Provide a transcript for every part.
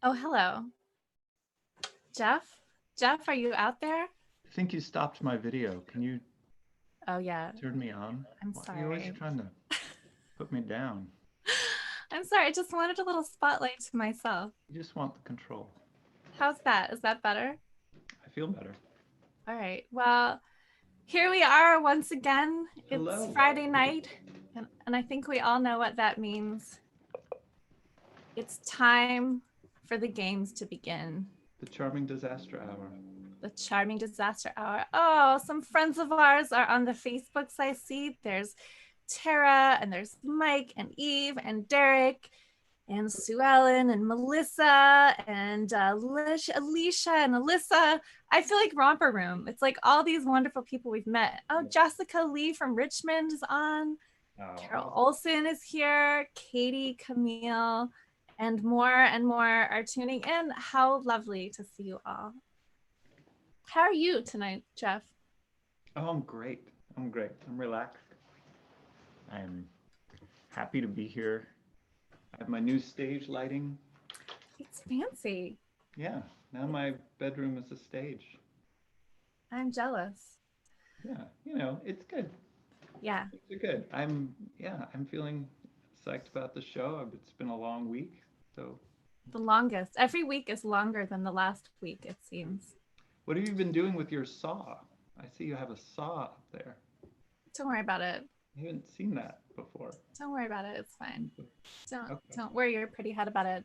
Oh, hello. Jeff? Jeff, are you out there? I think you stopped my video. Can you Oh, yeah. turn me on? I'm Why are you always sorry. trying to put me down? I'm sorry. I just wanted a little spotlight to myself. You just want the control. How's that? Is that better? I feel better. All right. Well, here we are once again. It's Hello. Friday night, and I think we all know what that means. It's time for the games to begin. The charming disaster hour. The charming disaster hour. Oh, some friends of ours are on the Facebooks I see. There's Tara, and there's Mike and Eve and Derek and Sue Ellen and Melissa and Alicia and Alyssa. I feel like Romper Room. It's like all these wonderful people we've met. Oh, Jessica Lee from Richmond is on. Carol Oh, Olson is here. Katie, Camille, and more are tuning in. How lovely to see you all. How are you tonight, Jeff? oh, I'm great. I'm great. I'm relaxed. I'm happy to be here. I have my new stage lighting. It's fancy. Yeah, now my bedroom is a stage. I'm jealous. Yeah, it's good. Yeah, Things are good. I'm feeling psyched about the show. It's been a long week, so the longest. Every week is longer than the last week, it seems. what have you been doing with your saw? I see you have a saw up there. Don't worry about it. I haven't seen that before. Don't worry about it. It's fine. Don't Okay. don't worry your pretty head about it.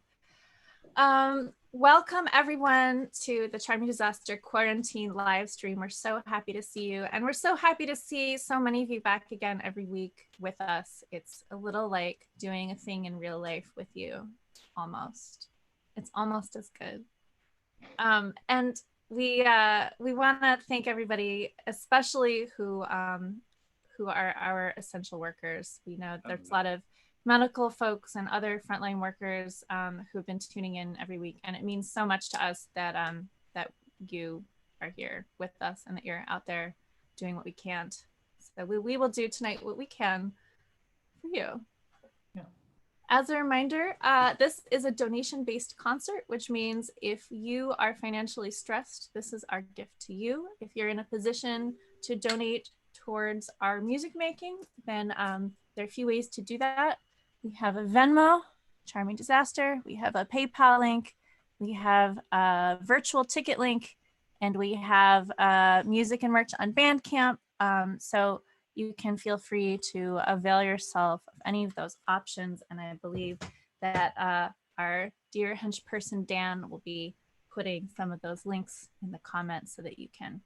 Welcome everyone to the Charming Disaster Quarantine live stream. We're so happy to see you, and we're so happy to see so many of you back again every week with us. It's a little like doing a thing in real life with you, almost. It's almost as good. And we want to thank everybody, especially who are our essential workers. We know there's a lot of medical folks and other frontline workers who have been tuning in every week, and it means so much to us that that you are here with us and that you're out there doing what we can't. So we will do tonight what we can for you. Yeah. As a reminder, this is a donation-based concert, which means if you are financially stressed, this is our gift to you. If you're in a position to donate towards our music making, then there are a few ways to do that. We have a Venmo, Charming Disaster. We have a PayPal link. We have a virtual ticket link, and we have music and merch on Bandcamp. So you can feel free to avail yourself of any of those options. And I believe that our dear hench person Dan will be putting some of those links in the comments so that you can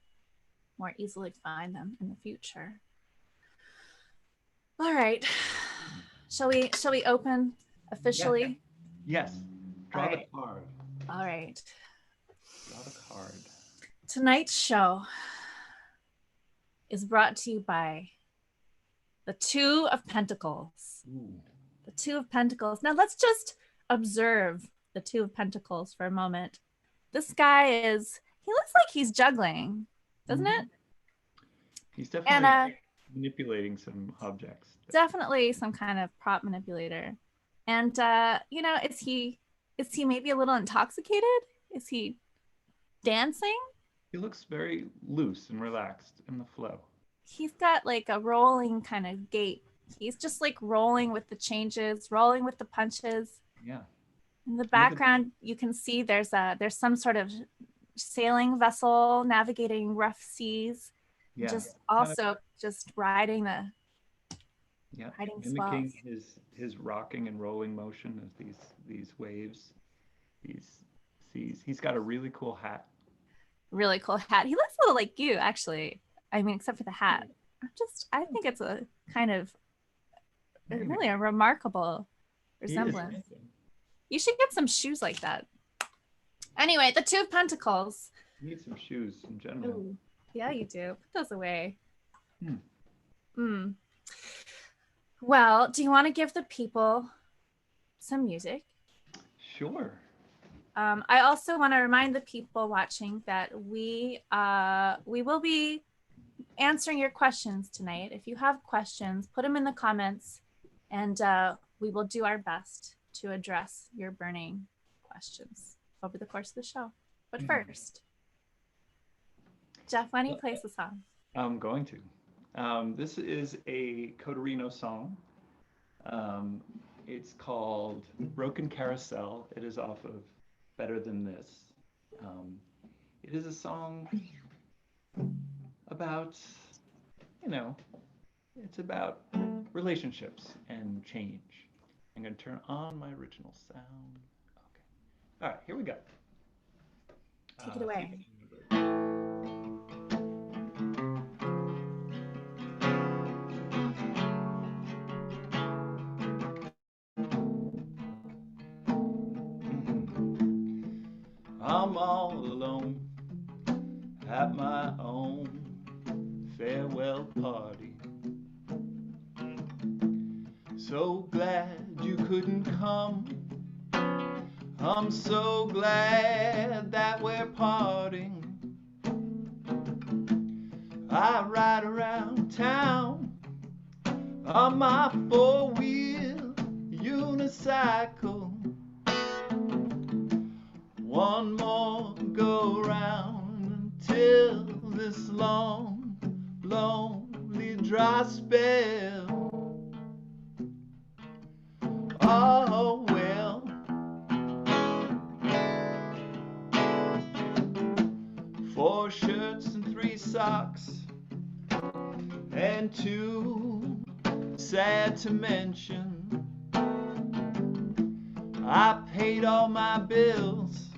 more easily find them in the future. All right. Shall we open officially? Yes. Draw All the right. card. All right. Draw the card. Tonight's show is brought to you by the Two of Pentacles. Ooh. The Two of Pentacles. Now let's just observe the Two of Pentacles for a moment. This guy he looks like he's juggling, doesn't it? He's definitely And manipulating some objects. definitely some kind of prop manipulator. And is he maybe a little intoxicated? Is he dancing? He looks very loose and relaxed in the flow. He's got like a rolling kind of gait. He's just like rolling with the changes, rolling with the punches. Yeah. In the background, you can see there's some sort of sailing vessel navigating rough seas. Yeah. Just also just riding the mimicking swells. his rocking and rolling motion as these waves, these seas. He's got a really cool hat. Really cool hat. He looks a little like you, actually. I mean, except for the hat. I think it's a kind of really a remarkable resemblance. You should get some shoes like that. Anyway, the Two of Pentacles. You need some shoes in general. Ooh, yeah, you do. Put those away. Well, do you want to give the people some music? Sure. I also want to remind the people watching that we will be answering your questions tonight. If you have questions, put them in the comments, and we will do our best to address your burning questions. over the course of the show. But first, Jeff, why don't you play us a song? I'm going to. This is a Coderino song. It's called Broken Carousel. It is off of Better Than This. It is a song about, it's about relationships and change. I'm going to turn on my original sound. Okay. All right, here we go. Take it away. I'm all alone at my own farewell party. So glad you couldn't come. I'm so glad that we're parting. I ride around town on my four-wheel unicycle. One more go round until this long, lonely dry spell. Oh well, 4 shirts and 3 socks, and 2, sad to mention. I paid all my bills,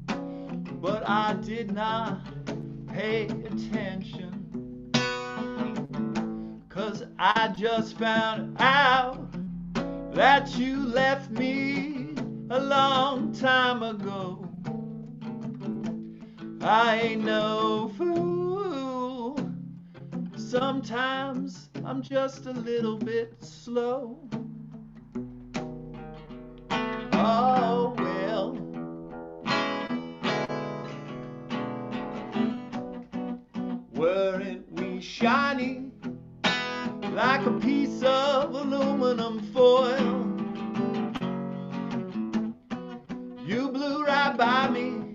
but I did not pay attention, 'cause I just found out that you left me a long time ago. I ain't no fool. Sometimes I'm just a little bit slow. Oh well. Weren't we shiny like a piece of aluminum foil? You blew right by me.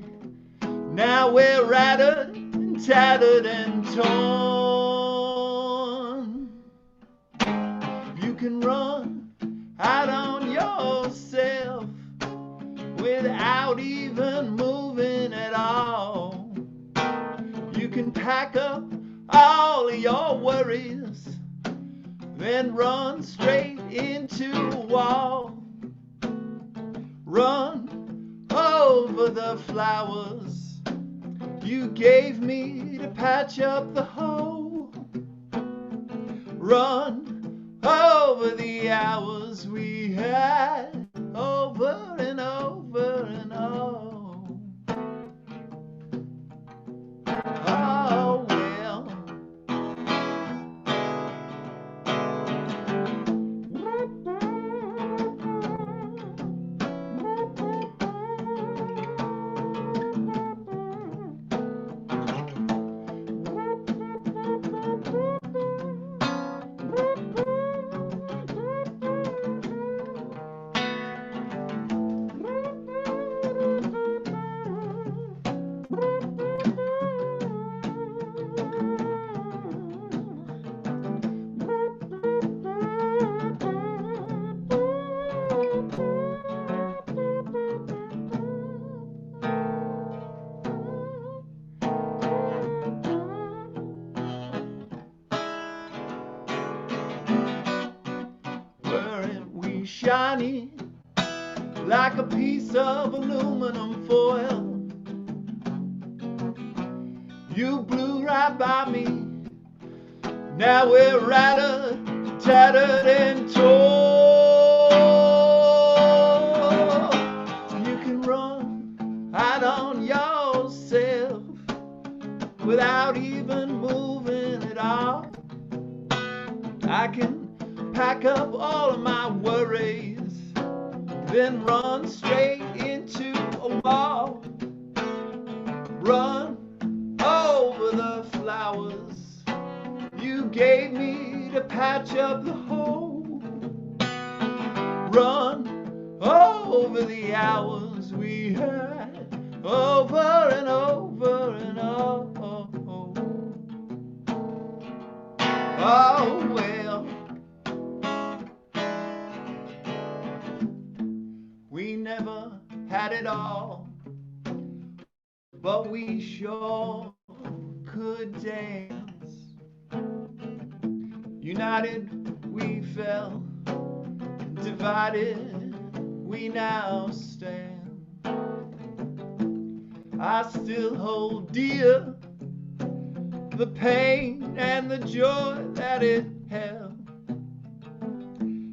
Now we're rattled and tattered and torn. You can run out on yourself without even moving at all. You can pack up all of your worries, then run straight into a wall. Run over the flowers you gave me to patch up the hole. Run over the hours we had over and over and over. Oh well. Shiny like a piece of aluminum foil. You blew right by me. Now we're rattled, tattered and torn. You can run out on yourself without even moving at all. I can pack up all of my worries, then run straight into a wall. Run over the flowers you gave me to patch up the hole. Run over the hours we had but we sure could dance. United we fell, divided we now stand. I still hold dear the pain and the joy that it held.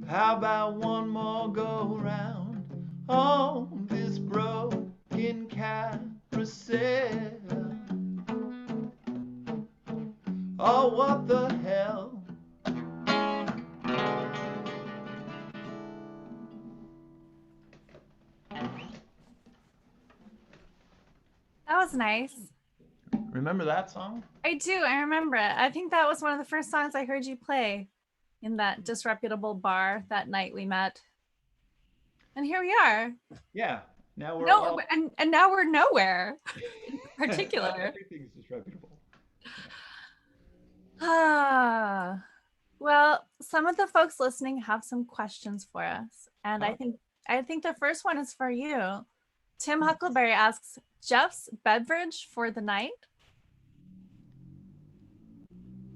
How about one more go round on this broken carousel? Oh, what the hell? That was nice. Remember that song? I do. I remember it. I think that was one of the first songs I heard you play in that disreputable bar that night we met. And here we are. Yeah. Now we're No, all. and now we're nowhere in particular. Everything's disreputable. Ah, well, some of the folks listening have some questions for us, and I think the first one is for you. Tim Huckleberry asks, Jeff's beverage for the night?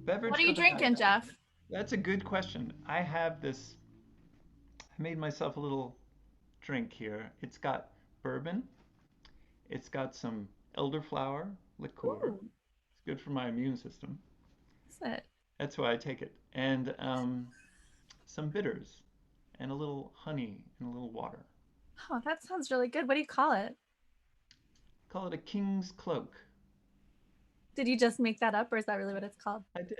Beverage What are you for the drinking, night. Jeff? That's a good question. I have this. I made myself a little drink here. It's got bourbon. It's got some elderflower liqueur. Ooh, It's good for my immune system. is it? That's why I take it. And some bitters and a little honey and a little water. Oh, that sounds really good. What do you call it? Call it a king's cloak. Did you just make that up, or is that really what it's called? I did.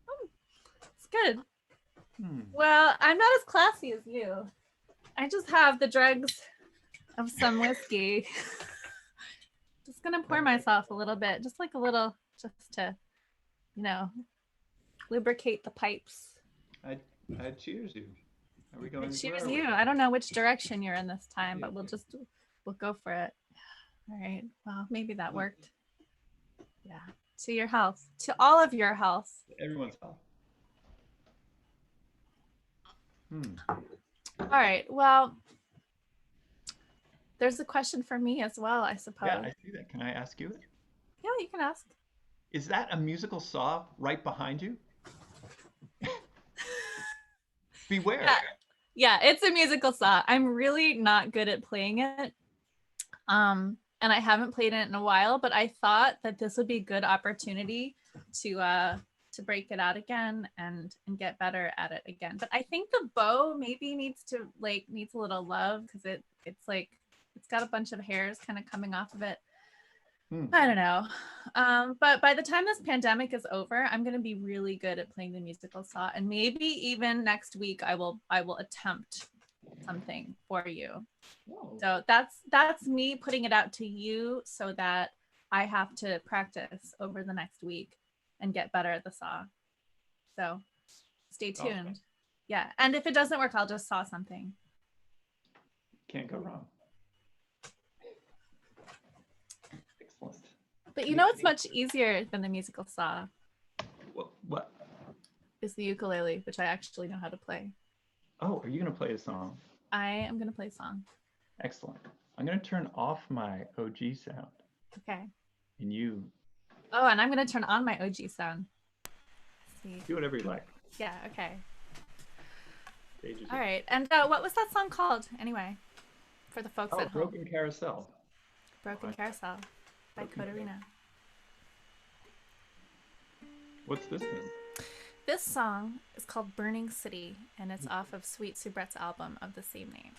Oh, it's good. Hmm. Well, I'm not as classy as you. I just have the dregs of some whiskey. Just gonna pour myself a little bit, just like a little, just to, lubricate the pipes. I cheers you. Are we going? Cheers you. I don't know which direction you're in this time, but we'll go for it. All right. Well, maybe that worked. Yeah. To your health. To all of your health. Everyone's health. All right. Well, there's a question for me as well, I suppose. Yeah, I see that. Can I ask you it? Yeah, you can ask. Is that a musical saw right behind you? Beware. Yeah, it's a musical saw. I'm really not good at playing it. And I haven't played it in a while, but I thought that this would be a good opportunity to break it out again and get better at it again. But I think the bow maybe needs a little love, because it's got a bunch of hairs kind of coming off of it. I don't know. But by the time this pandemic is over, I'm going to be really good at playing the musical saw, and maybe even next week I will attempt something for you. Whoa. So that's me putting it out to you, so that I have to practice over the next week and get better at the saw. So stay tuned. Okay. Yeah, and if it doesn't work, I'll just saw something. Can't go wrong. But it's much easier than the musical saw. What? Is the ukulele, which I actually know how to play. Oh, are you going to play a song? I am going to play a song. Excellent. I'm going to turn off my OG sound. Okay. And you... Oh, and I'm going to turn on my OG sound. Let's see. Do whatever you like. Yeah, okay. All right. And what was that song called, anyway? For the folks at home. Broken Carousel. Broken Carousel. By Katarina. What's this one? This song is called Burning City, and it's off of Sweet Soubrette's album of the same name.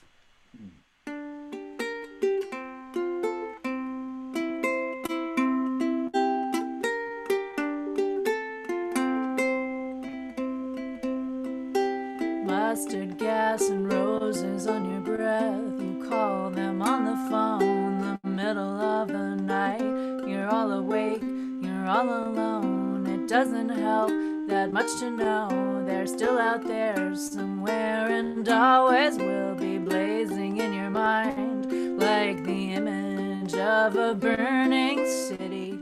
Mustard gas and roses on your breath. You call them on the phone, the middle of the night. You're all awake, you're all alone. It doesn't help that much to know they're still out there somewhere, and always will be blazing in your mind like the image of a burning city.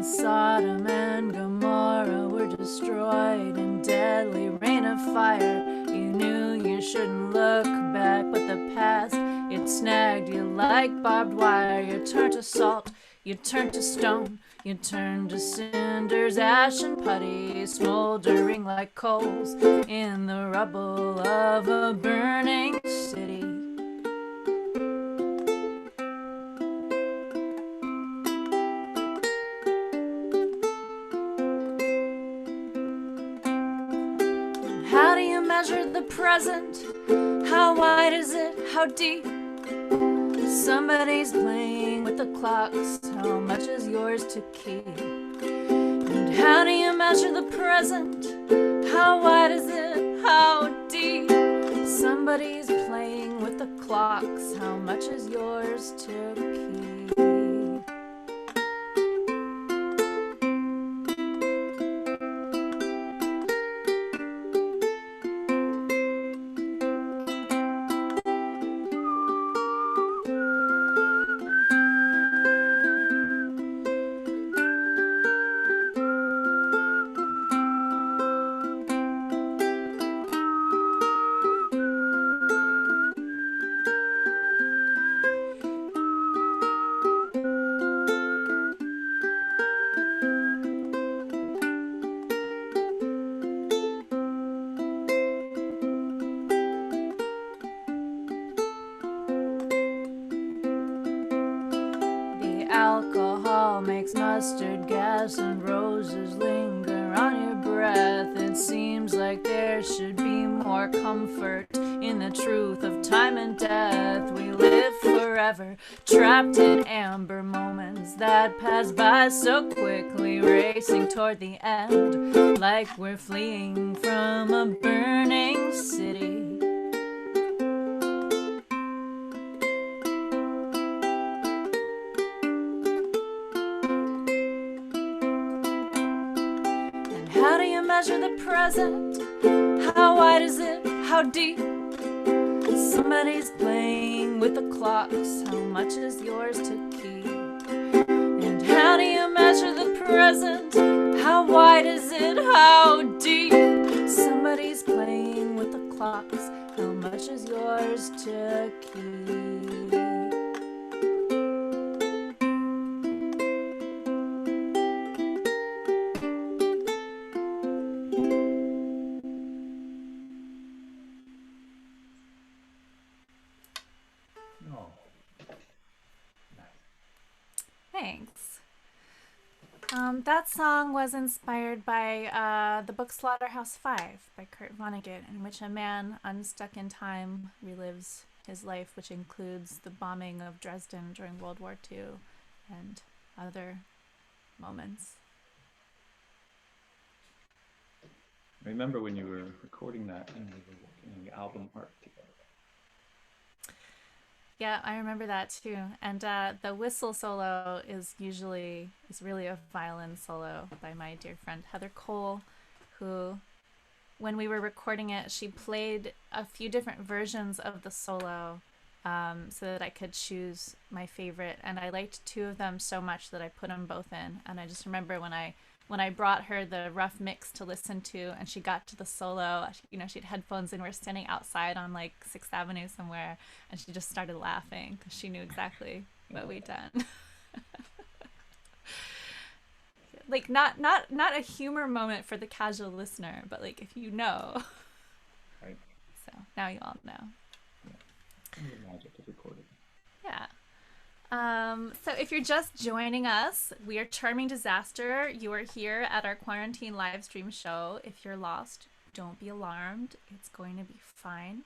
Sodom and Gomorrah were destroyed. like barbed wire, you turn to salt, you turn to stone, you turn to cinders, ash and putty, smoldering like coals in the rubble of a burning city. How do you measure the present? How wide is it? How deep? Somebody's playing with the clocks. How much is yours to keep? And how do you measure the present? How wide is it? How deep? Somebody's playing with the clocks. How much is yours to keep? Alcohol makes mustard gas and roses linger on your breath. It seems like there should be more comfort in the truth of time and death. We live forever, trapped in amber moments that pass by so quickly, racing toward the end like we're fleeing from a burning city. How do you measure the present? How wide is it? How deep? Somebody's playing with the clocks. How much is yours to keep? And how do you measure the present? How wide is it? How deep? Somebody's playing with the clocks. How much is yours to keep? Thanks. That song was inspired by the book Slaughterhouse-Five by Kurt Vonnegut, in which a man unstuck in time relives his life, which includes the bombing of Dresden during World War II and other moments. I remember when you were recording that and we were working the album art together. Yeah, I remember that too. And the whistle solo is really a violin solo by my dear friend Heather Cole, who, when we were recording it, she played a few different versions of the solo so that I could choose my favorite. And I liked two of them so much that I put them both in. And I just remember when I brought her the rough mix to listen to, and she got to the solo, she had headphones and we're standing outside on like 6th Avenue somewhere, and she just started laughing because she knew exactly what we'd done. Like not a humor moment for the casual listener, but like if you know. Right. So now you all know. Yeah. The magic of recording. Yeah. So if you're just joining us, we are Charming Disaster. You are here at our quarantine live stream show. If you're lost, don't be alarmed. It's going to be fine.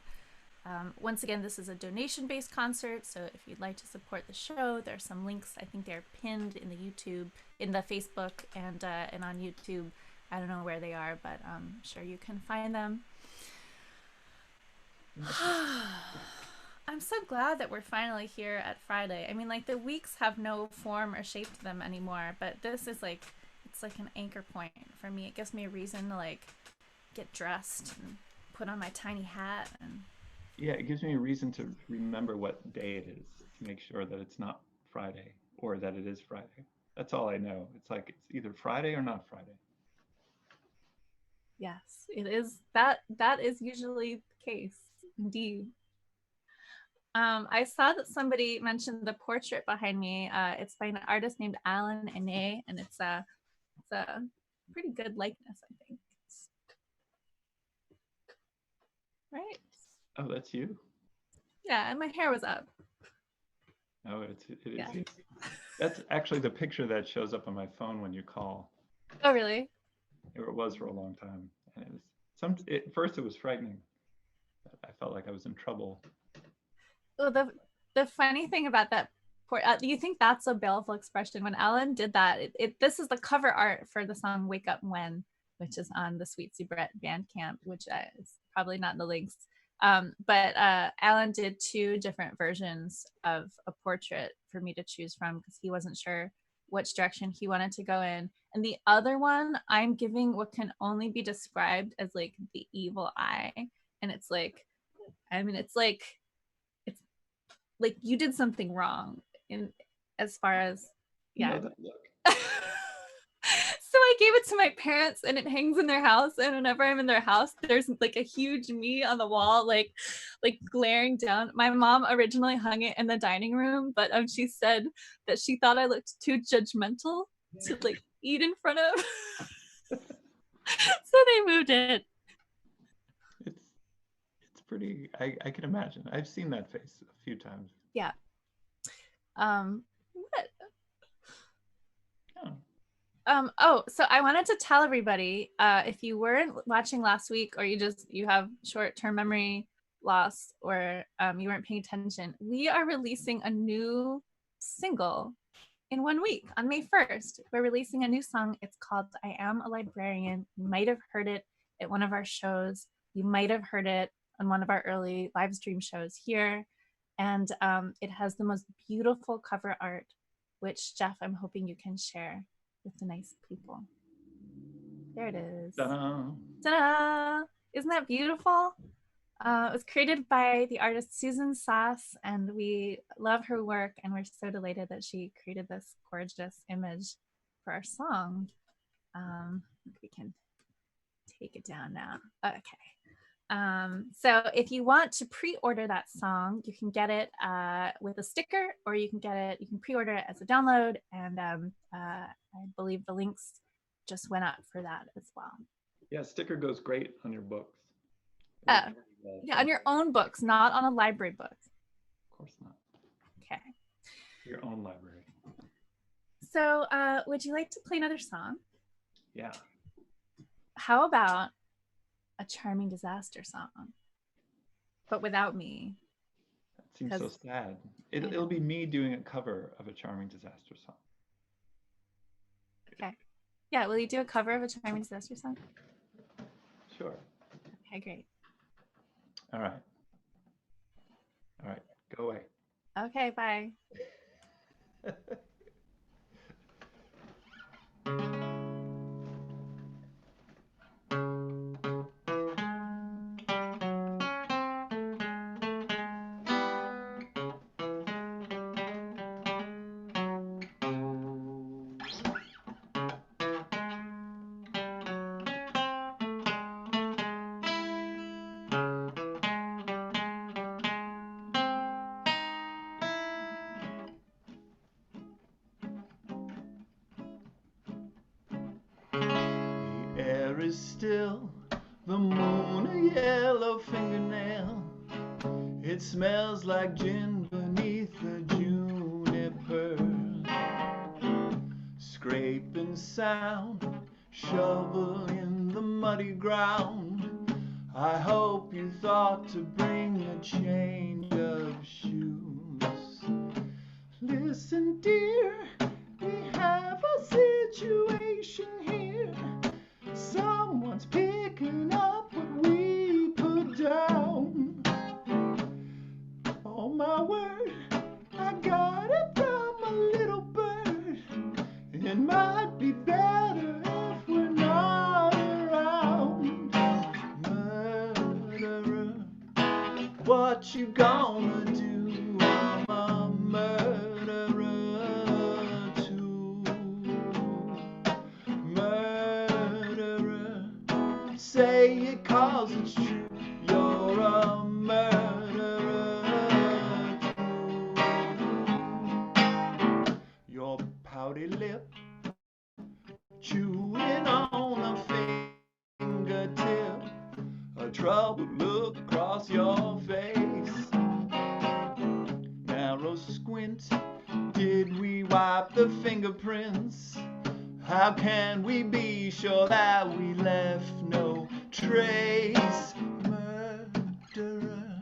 Once again, this is a donation-based concert, so if you'd like to support the show, there are some links. I think they're pinned in the YouTube, in the Facebook, and on YouTube. I don't know where they are, but I'm sure you can find them. I'm so glad that we're finally here at Friday. I mean, like, the weeks have no form or shape to them anymore, but this is like, it's like an anchor point for me. It gives me a reason to like get dressed and put on my tiny hat. And yeah, it gives me a reason to remember what day it is, to make sure that it's not Friday or that it is Friday. That's all I know. It's like it's either Friday or not Friday. yes, it is. That is usually the case, indeed. I saw that somebody mentioned the portrait behind me. It's by an artist named Alan Ene, and it's a pretty good likeness, I think. Right? Oh, that's you? Yeah, and my hair was up. Oh, it is Yeah. you. That's actually the picture that shows up on my phone when you call. Oh, really? It was for a long time, and it was at first it was frightening. I felt like I was in trouble. Well, the funny thing about that you think that's a baleful expression? When Alan did that, this is the cover art for the song "Wake Up When," which is on the Sweet Soubrette Bandcamp, which is probably not in the links. But Alan did 2 different versions of a portrait for me to choose from because he wasn't sure which direction he wanted to go in. And the other one, I'm giving what can only be described as like the evil eye, and it's like, I mean, it's like you did something wrong in as far as yeah. No, that look. So I gave it to my parents and it hangs in their house, and whenever I'm in their house there's like a huge me on the wall, like glaring down. My mom originally hung it in the dining room, but she said that she thought I looked too judgmental to like eat in front of. So they moved it. It's pretty, I can imagine. I've seen that face a few times. Yeah. What? Oh, so I wanted to tell everybody, if you weren't watching last week, or you have short-term memory loss, or you weren't paying attention, we are releasing a new single in 1 week on May 1st. We're releasing a new song. It's called I Am a Librarian. You might have heard it at one of our shows. You might have heard it on one of our early live stream shows here. And it has the most beautiful cover art, which, Jeff, I'm hoping you can share with the nice people. There it is. Ta-da! Ta-da! Isn't that beautiful? It was created by the artist Susan Sass, and we love her work, and we're so delighted that she created this gorgeous image for our song. We can take it down now. Okay. So if you want to pre-order that song, you can get it with a sticker, or you can pre-order it as a download, and I believe the links just went up for that as well. Yeah, sticker goes great on your books. Yeah, on your own books, not on a library book. Of course not. Okay. Your own library. So would you like to play another song? Yeah. How about a Charming Disaster song, but without me? That seems so sad. It'll be me doing a cover of a Charming Disaster song. Okay. Yeah, will you do a cover of a Charming Disaster song? Sure. Okay, great. All right. Go away. Okay, bye. Is still, the moon a yellow fingernail. It smells like gin beneath the juniper. Scraping sound, shovel in the muddy ground. I hope you thought to bring a change of shoes. Listen, dear, we have a situation here. Someone's picking up what we put down. Oh my word, I got it from a little bird. It might be better if we're not around. Murderer, what you gonna do? I'm a murderer too. Say it 'cause it's true. You're a murderer troubled look across your face. Narrow squint, did we wipe the fingerprints? How can we be sure that we left no trace? Murderer,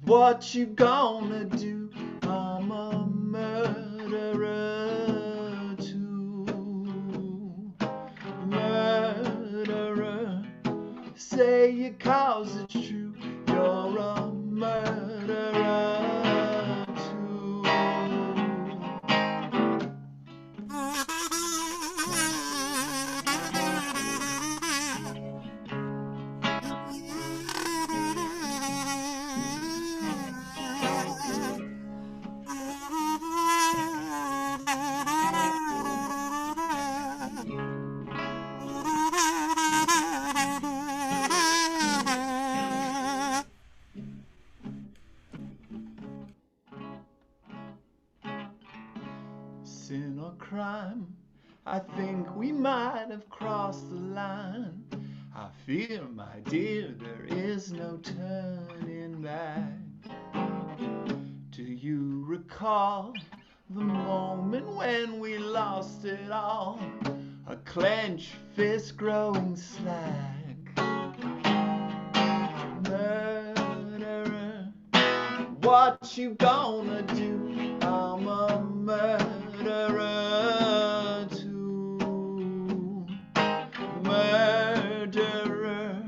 what you gonna do? I'm a murderer too. Murderer, say it 'cause it's true. You're a murderer too. Sin or crime, I think we might have crossed the line. I fear, my dear, there is no turning back. Do you recall the moment when we lost it all? A clenched fist growing slack. Murderer, what you gonna do? I'm a murderer too. Murderer,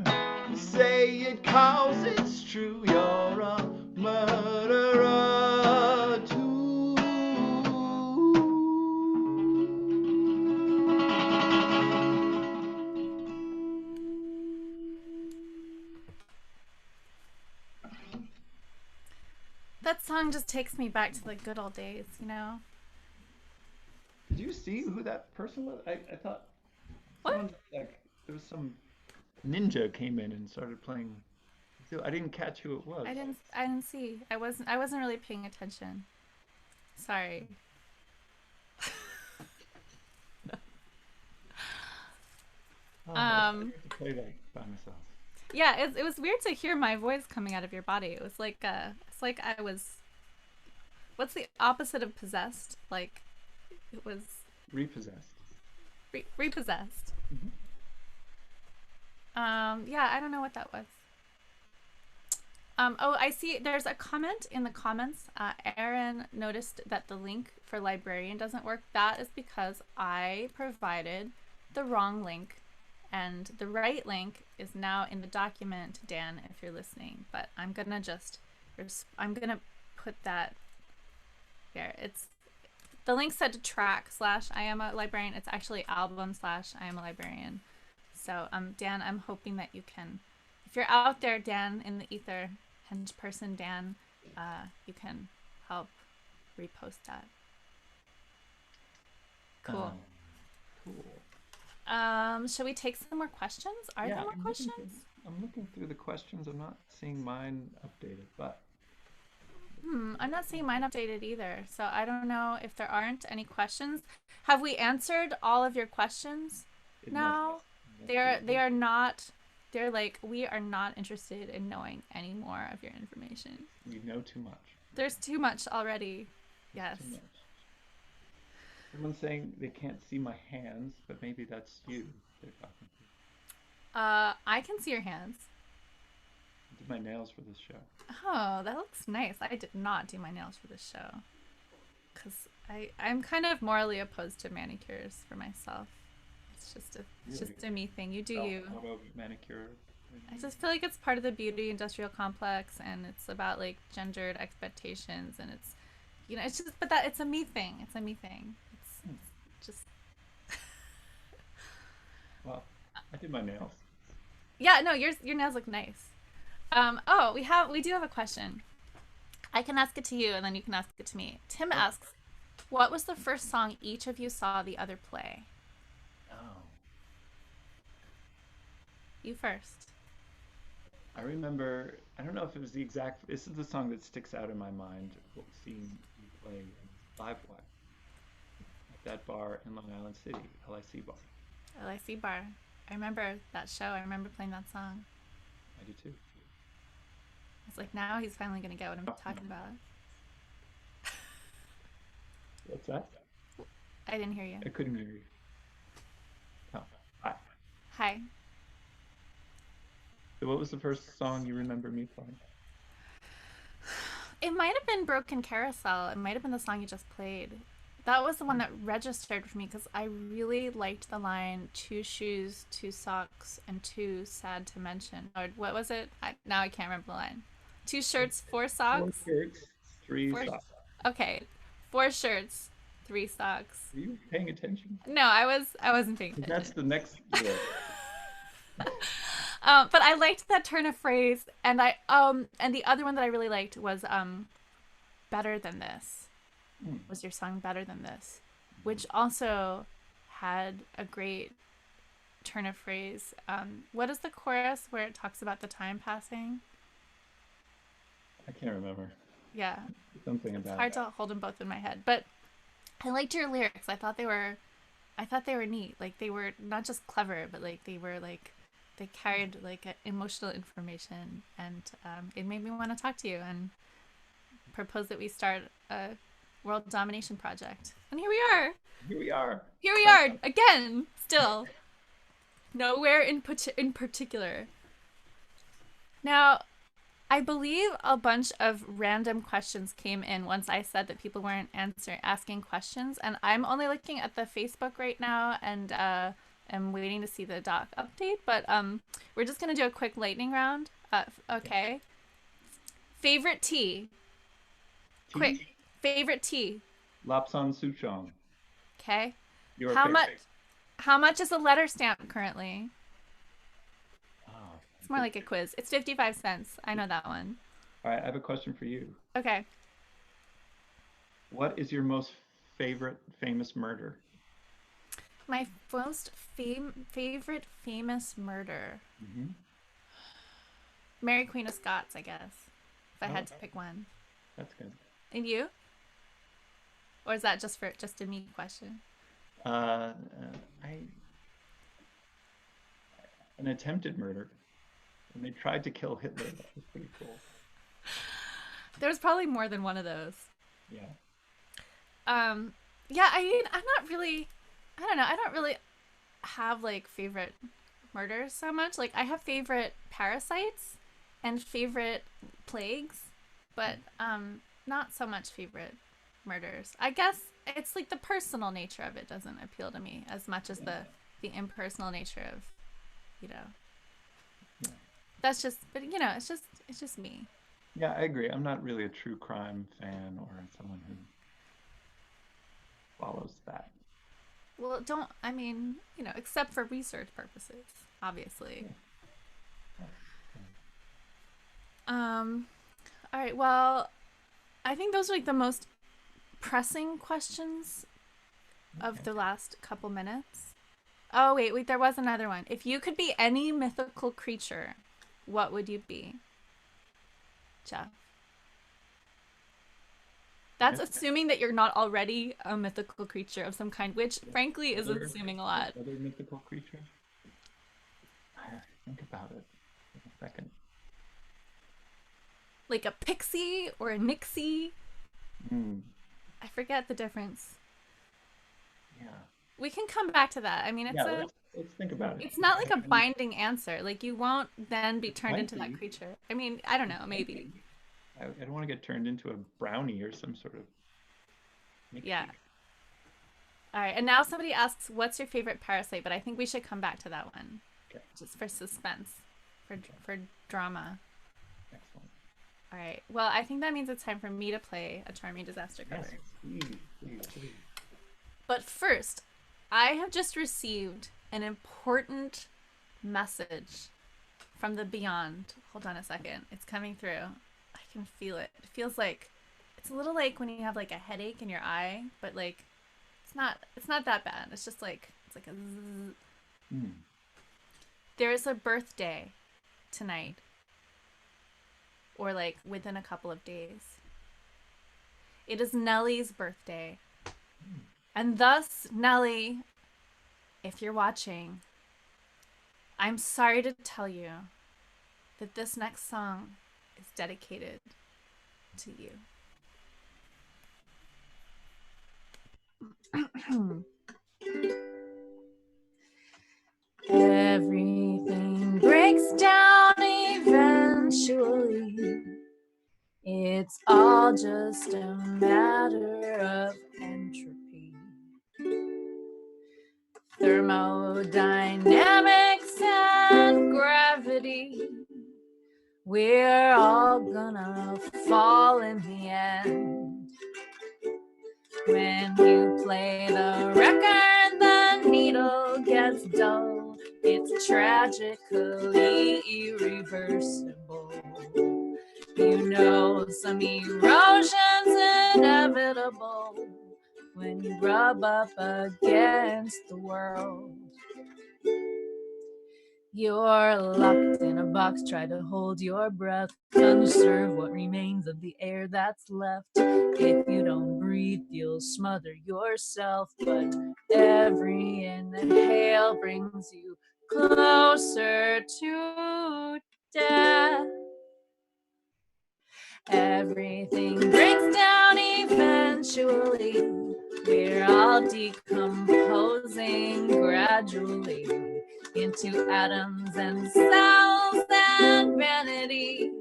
say it 'cause it's true. You're a murderer too. That song just takes me back to the good old days, you know? Did you see who that person was? I thought What? someone, like, there was some ninja came in and started playing. I didn't catch who it was. I didn't see. I wasn't really paying attention. Sorry. Oh, I tried to play that by myself. Yeah, it was weird to hear my voice coming out of your body. It was like it's like I was, what's the opposite of possessed? Like it was Repossessed. repossessed. Mm-hmm. Yeah, I don't know what that was. Oh, I see there's a comment in the comments. Aaron noticed that the link for librarian doesn't work. That is because I provided the wrong link, and the right link is now in the document, Dan, if you're listening. But I'm gonna put that here. It's the link said to track/I am a librarian. It's actually album/I am a librarian. So Dan, I'm hoping that you can, if you're out there, Dan, in the ether, henge person Dan, you can help repost that. Cool. Cool. Shall we take some more questions? Are there more questions? I'm looking through the questions. I'm not seeing mine updated, but I'm not seeing mine updated either. So I don't know if there aren't any questions. Have we answered all of your questions? No. They are not. They're like, we are not interested in knowing any more of your information. We know too much. There's too much already. Yes. Too much. Someone's saying they can't see my hands, but maybe that's you they're talking to. I can see your hands. I did my nails for this show. Oh, that looks nice. I did not do my nails for this show. Because I'm kind of morally opposed to manicures for myself. It's just a me thing. You do you. Auto manicure. I just feel like it's part of the beauty industrial complex, and it's about like gendered expectations, and it's, you know, it's just, but that it's a me thing. It's a me thing. It's just. Well, I did my nails. Yeah, no, your nails look nice. Oh, we do have a question. I can ask it to you, and then you can ask it to me. Tim asks, what was the first song each of you saw the other play? Oh. You first. I remember, I don't know if it was the exact, this is the song that sticks out in my mind, seeing you play live at that bar in Long Island City, LIC bar. LIC bar. I remember that show. I remember playing that song. I do too. It's like now he's finally gonna get what I'm talking about. What's that? I didn't hear you. I couldn't hear you. Oh, hi. Hi. So what was the first song you remember me playing? It might have been Broken Carousel. It might have been the song you just played. That was the one that registered for me because I really liked the line two shoes, two socks, and two sad to mention. Or what was it? Now I can't remember the line. Two shirts, four 4 socks? shirts, 3 Four, socks. okay. Four shirts, three socks. Are you paying attention? No, I wasn't paying attention. That's the next word. But I liked that turn of phrase, and and the other one that I really liked was Better Than This. Was your song Better Than This, which also had a great turn of phrase. What is the chorus where it talks about the time passing? I can't remember. Yeah, Something it's about hard to hold them both in my head, but I liked your lyrics. I thought they were neat. Like they were not just clever, but like they were like they carried like emotional information, and it made me want to talk to you and propose that we start a world domination project. And here we are. Here we are. Here we are again. Still, nowhere in particular. Now, I believe a bunch of random questions came in once I said that people weren't asking questions, and I'm only looking at the Facebook right now, and am waiting to see the doc update. But we're just gonna do a quick lightning round. Okay. Favorite tea? Quick. Favorite tea? Lapsang Souchong. Okay. Your How favorite. much? How much is a letter stamp currently? Oh, It's more like a quiz. It's 55 cents. I know that one. all right, I have a question for you. Okay. What is your most favorite famous murder? My most favorite famous murder. Mary Queen of Scots, I guess. If I had to pick one. That's good. And you? Or is that just a me question? I an attempted murder, and they tried to kill Hitler. That was pretty cool. There was probably more than one of those. Yeah. Yeah, I mean, I'm not really, I don't know, I don't really have like favorite murders so much. Like I have favorite parasites and favorite plagues, but not so much favorite murders. I guess it's like the personal nature of it doesn't appeal to me as much as the impersonal nature of, you know. Yeah. That's just, but you know, it's just me. Yeah, I agree. I'm not really a true crime fan or someone who follows that. Well, I mean, you know, except for research purposes, obviously. Yeah. All right, well, I think those are like the most pressing questions of the last couple minutes. Oh, wait, there was another one. If you could be any mythical creature, what would you be? Jeff. That's assuming that you're not already a mythical creature of some kind, which frankly is assuming a lot. Other mythical creatures? I have to think about it for a second. Like a pixie or a nixie? I forget the difference. Yeah. We can come back to that. I mean, let's think about it. It's not like a binding answer. Like you won't then be turned into that creature. I mean, I don't know, maybe. I don't want to get turned into a brownie or some sort of mixture. Yeah. All right, and now somebody asks, "What's your favorite parasite?" But I think we should come back to that one, just for suspense, for drama. Excellent. All right. Well, I think that means it's time for me to play a charming disaster card. Yes, please. But first, I have just received an important message from the beyond. Hold on a second. It's coming through. I can feel it. It feels like it's a little like when you have like a headache in your eye, but like it's not that bad. It's just like it's like a zzz. There is a birthday tonight, or like within a couple of days. It is Nellie's birthday. And thus, Nellie, if you're watching, I'm sorry to tell you that this next song is dedicated to you. Everything breaks down eventually. It's all just a matter of entropy. Thermodynamics and gravity. We're all gonna fall in the end. When you play the record, the needle gets dull. It's tragically irreversible. You know some erosion's inevitable when you rub up against the world. You're locked in a box, try to hold your breath, conserve what remains of the air that's left. If you don't breathe, you'll smother yourself, but every inhale brings you closer to death. Everything breaks down eventually. We're all decomposing gradually into atoms and cells and vanity,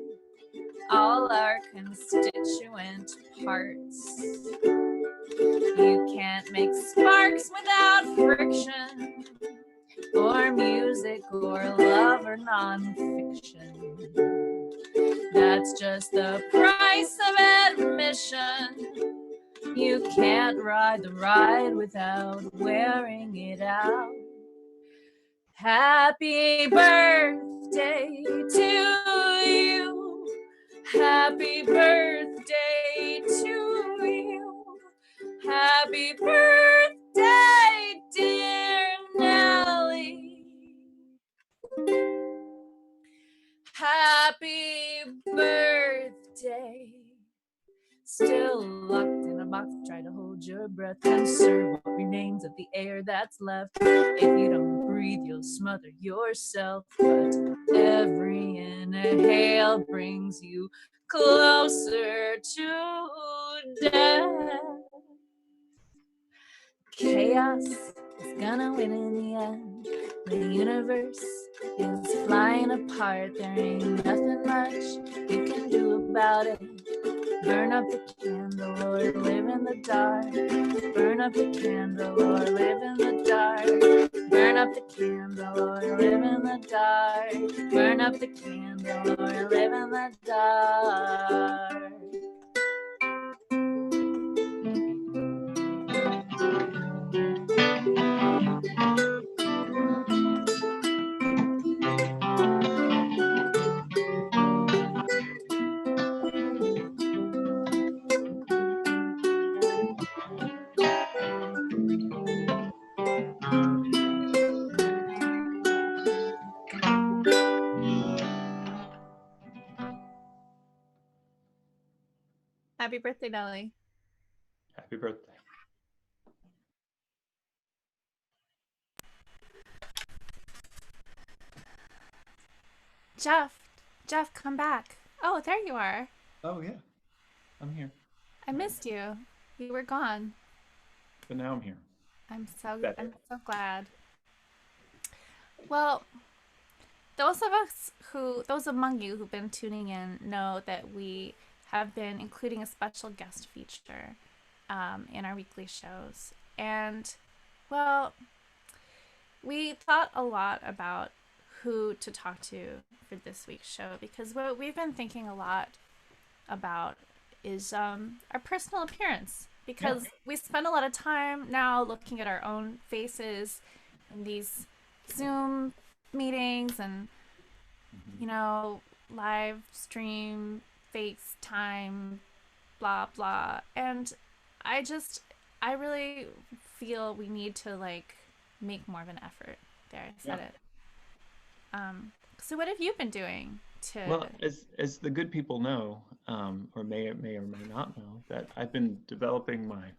all our constituent parts. You can't make sparks without friction, or music, or love, or nonfiction. That's just the price of admission. You can't ride the ride without wearing it out. Happy birthday to you. Happy birthday to you. Happy birthday, dear Nellie. Happy birthday. Still locked in a box, try to hold your breath, conserve what remains of the air that's left. If you don't breathe, you'll smother yourself, but every inhale brings you closer to death. Chaos is gonna win in the end. The universe is flying apart. There ain't nothing much you can do about it. Burn up the candle or live in the dark. Burn up the candle or live in the dark. Burn up the candle or live in the dark. Burn up the candle or live in the dark. Happy birthday, Nellie. Happy birthday. Jeff, come back. Oh, there you are. Oh, yeah. I'm here. I missed you. You were gone. But now I'm here. I'm Better. so glad. Well, those among you who've been tuning in know that we have been including a special guest feature in our weekly shows. And, well, we thought a lot about who to talk to for this week's show, because what we've been thinking a lot about is our personal appearance, because we spend a lot of time now looking at our own faces in these Zoom meetings and live stream, FaceTime, blah blah. And I really feel we need to make more of an effort. There, I said it. So what have you been doing to? Well, as the good people know, or may or may not know, that I've been developing my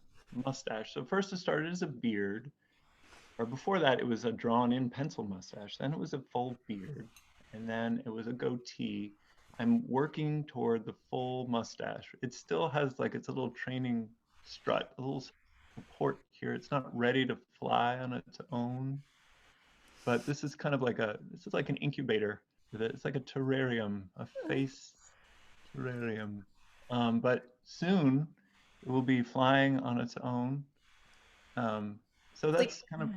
mustache. So first it started as a beard, or before that it was a drawn-in pencil mustache. Then it was a full beard, and then it was a goatee. I'm working toward the full mustache. It still has like it's a little training strut, a little support here. It's not ready to fly on its own, but this is kind of like this is like an incubator with it. It's like a terrarium, a face terrarium. But soon it will be flying on its own. Um, so Like, that's kind of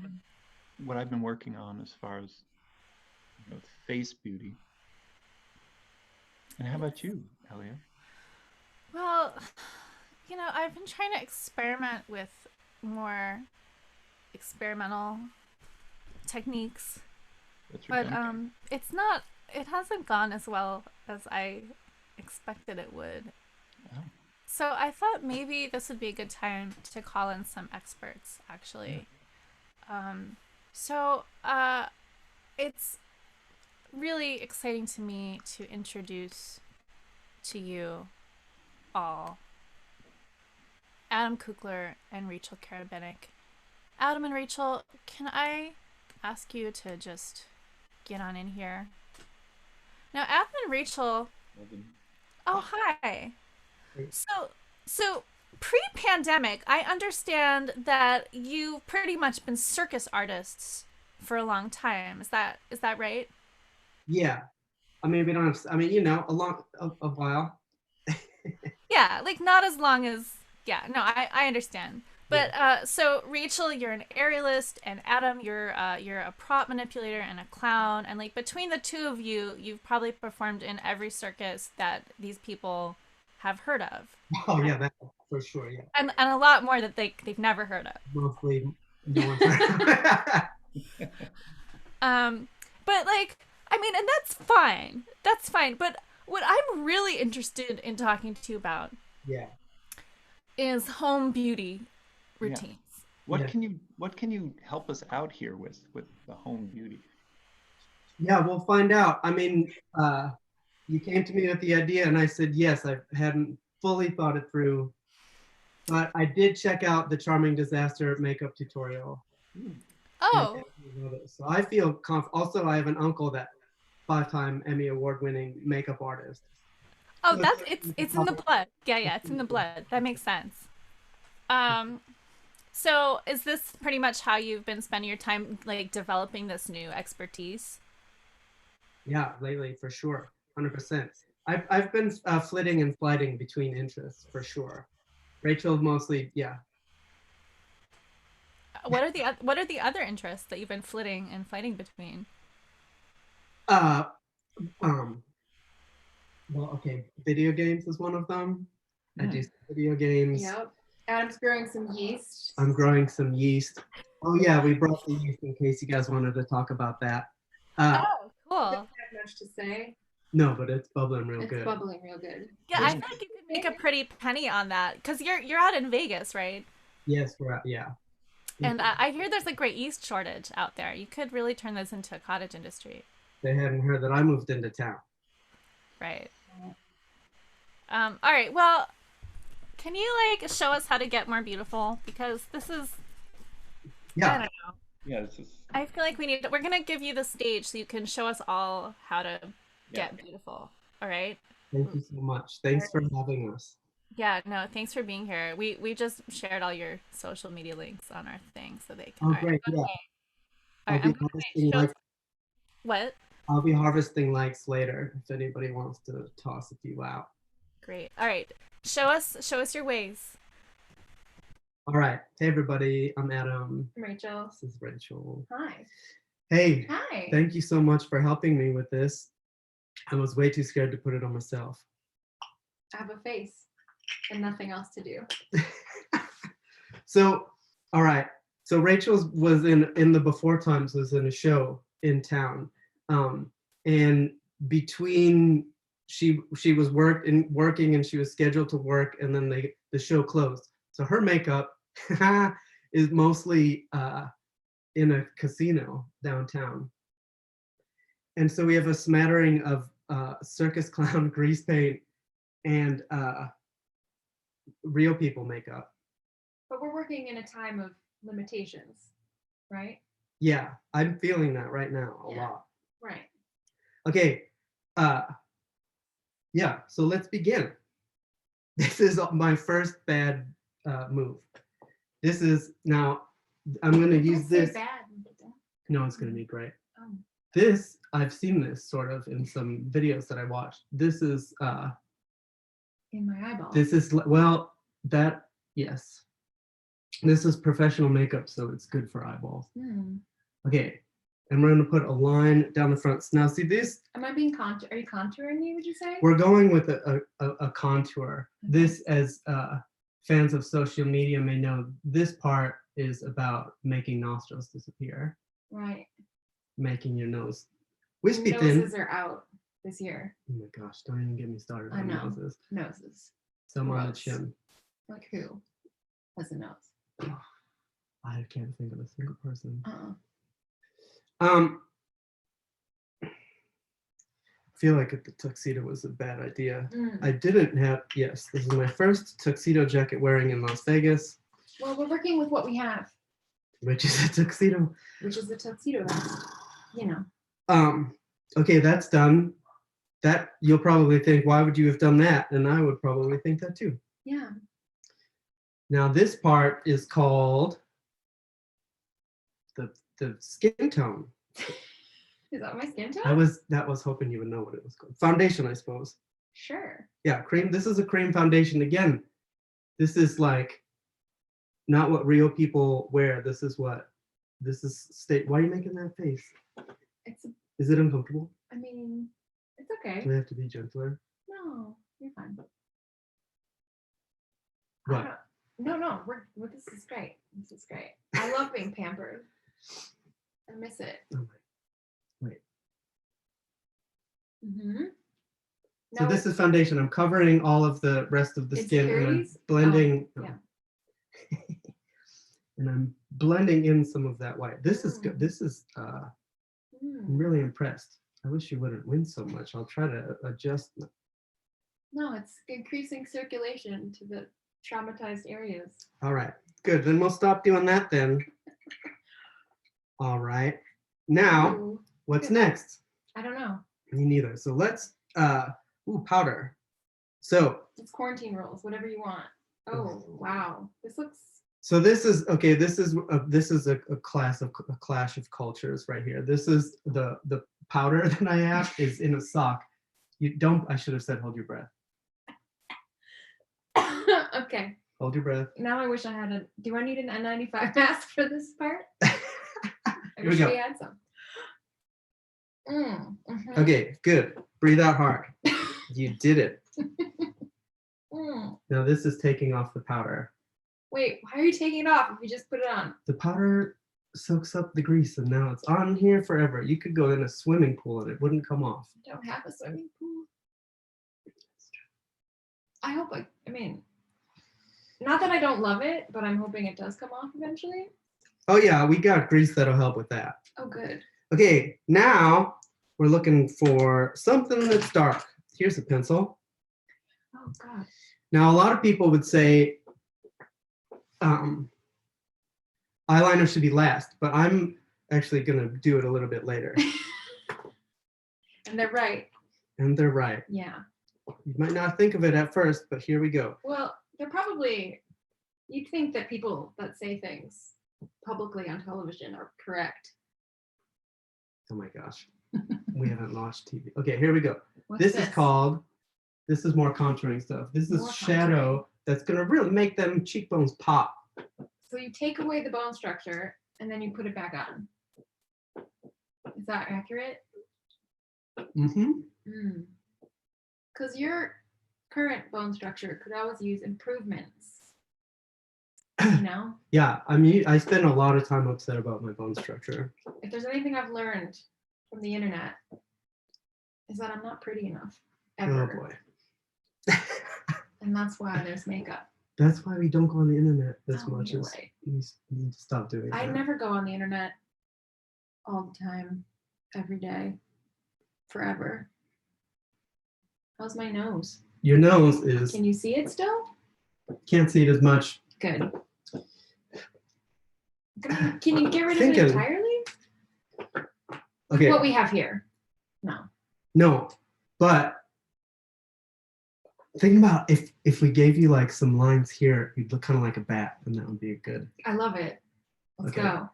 what I've been working on as far as face beauty. And how about you, Elia? well, I've been trying to experiment with more experimental techniques, What's your but thing? it hasn't gone as well as I expected it would. Oh, So I thought maybe this would be a good time to call in some experts, yeah. actually. So it's really exciting to me to introduce to you all Adam Kuchler and Rachel Karabenick. Adam and Rachel, can I ask you to just get on in here? Now, Adam and Rachel. Well, then, Oh, hi. So, so pre-pandemic, I understand that you've pretty much been circus artists for a long time. Is that right? Yeah. I mean, we don't have, I mean, a while. Yeah, like not as long as. Yeah, no, I understand. Yeah. But so Rachel, you're an aerialist, and Adam, you're a prop manipulator and a clown, and like between the two of you, you've probably performed in every circus that these people have heard of, Oh, yeah, that for sure. Yeah. and a lot more that they've never heard of. Mostly no one's Um, but like, I mean, and that's fine. That's fine. But what I'm really interested in talking to you about Yeah. is home beauty yeah. routines. What can you help us out here with the home beauty? Yeah, we'll find out. I mean, you came to me with the idea and I said yes. I hadn't fully thought it through, but I did check out the Charming Disaster makeup tutorial. Oh, So I feel also I have an uncle that 5-time Emmy award winning makeup artist. oh, So that's it's in the blood. Yeah, yeah, it's in the blood. That makes sense. Um, so is this pretty much how you've been spending your time, like developing this new expertise? Yeah, lately for sure, 100%. I've been flitting and flighting between interests for sure. Rachel mostly, yeah. What are the other interests that you've been flitting and fighting between? Uh, um, well, okay, video games is one of them. I do some video games. Yep. Adam's growing some yeast. I'm growing some yeast. Oh yeah, we brought the yeast in case you guys wanted to talk about that. Oh, cool. I don't have much to say. No, but it's bubbling real good. It's bubbling real good. Yeah, I feel like you could make a pretty penny on that because you're out in Vegas, right? Yes, we're out, yeah. And I hear there's a great yeast shortage out there. You could really turn this into a cottage industry. They hadn't heard that I moved into town. Right. All right. Well, can you like show us how to get more beautiful? Because this is. I Yeah, don't know. Yeah, this is I feel like we're gonna give you the stage so you can show us all how to get beautiful. All right. thank you so much. Thanks for having us. Yeah. No. Thanks for being here. We just shared all your social media links on our thing so they can. Oh, All right, great, I'm yeah. gonna- all right, I'm gonna show us- What? I'll be harvesting likes later if anybody wants to toss a few out. Great. All right. Show us your ways. All right. Hey, everybody. I'm Adam. Rachel. This is Rachel. Hi. Hey, Hi. thank you so much for helping me with this. I was way too scared to put it on myself. I have a face and nothing else to do. So, all right. So Rachel was in the before times was in a show in town, and between she was working and she was scheduled to work, and then the show closed. So her makeup is mostly in a casino downtown, and so we have a smattering of circus clown grease paint and real people makeup. But we're working in a time of limitations, right? Yeah, I'm feeling that right now a Yeah. lot. Right. Okay. Yeah, so let's begin. This is my first bad move. This is now, I'm gonna use this. Bad. No, it's gonna be great. Oh. This, I've seen this sort of in some videos that I watched. This is In my eyeball. this is, well, that, yes. This is professional makeup, so it's good for eyeballs. Okay, and we're gonna put a line down the front. Now see this? Am I being are you contouring me, would you say? We're going with a contour. This, as fans of social media may know, this part is about making nostrils disappear. Right. Making your nose wispy thin. Noses are out this year. Oh my gosh, don't even get me started I on know. noses. Noses. Some on the Gross. chin. Like who has a nose? I can't think of a single person. Uh-uh. I feel like the tuxedo was a bad idea. Mm. I didn't have, yes, this is my first tuxedo jacket wearing in Las Vegas, Well, we're working with what we have, which is a tuxedo. which is a tuxedo vest. You know. Okay, that's done. That you'll probably think, why would you have done that? And I would probably think that too. Yeah. Now this part is called the skin tone. Is that my skin tone? That was hoping you would know what it was called. Foundation, I suppose. Sure. Yeah, cream. This is a cream foundation. Again, this is like not what real people wear. This is state. Why are you making that face? Is it uncomfortable? I mean, it's okay. Do I have to be gentler? No, you're fine. What? No, we're this is great. This is great. I love being pampered. I miss it. Oh my. Wait. Mm-hmm. So this is foundation. I'm covering all of the rest of the skin and I'm blending. Oh, yeah. And I'm blending in some of that white. This is good. This is I'm really impressed. I wish you wouldn't win so much. I'll try to adjust. No, it's increasing circulation to the traumatized areas. All right, good. Then we'll stop doing that then. All right. Now, Ooh, what's next? I don't know. Me neither. So let's powder. So It's quarantine rules, whatever you want. Oh, wow. This looks. so this is okay. This is a clash of cultures right here. This is the powder that I have is in a sock. You don't. I should have said hold your breath. Okay. Hold your breath. Now I wish I had a. Do I need an N95 mask for this part? Here we go. We had some. Mm-hmm. Okay, good. Breathe out hard. You did it. Now this is taking off the powder. Wait, why are you taking it off if you just put it on? The powder soaks up the grease and now it's on here forever. You could go in a swimming pool and it wouldn't come off. I don't have a swimming pool. I hope I mean, not that I don't love it, but I'm hoping it does come off eventually. Oh yeah, we got grease that'll help with that. Oh, good. Okay, now we're looking for something that's dark. Here's a pencil. Oh God. Now a lot of people would say eyeliner should be last, but I'm actually gonna do it a little bit later. And they're right. And they're right. Yeah. You might not think of it at first, but here we go. Well, they're probably. You'd think that people that say things publicly on television are correct. Oh my gosh. We haven't watched TV. Okay, here we go. What's This is more contouring stuff. This is More shadow that's gonna really make them cheekbones pop. So you take away the bone structure and then you put it back on. Is that accurate? Mm-hmm. Because your current bone structure could always use improvements. You know? Yeah, I spend a lot of time upset about my bone structure. If there's anything I've learned from the internet, is that I'm not pretty enough. Ever. Oh boy. And that's why there's makeup. That's why we don't go on the internet as much you're as right. we need to stop doing that. I never go on the internet all the time, every day, forever. How's my nose? Your nose is, Can you see it still? can't see it as much. Good. Can you get rid of Thinking. it entirely? Okay, What we have here? No. No, but think about if we gave you like some lines here, you'd look kind of like a bat, and that would be good. I love it. Let's Okay. go.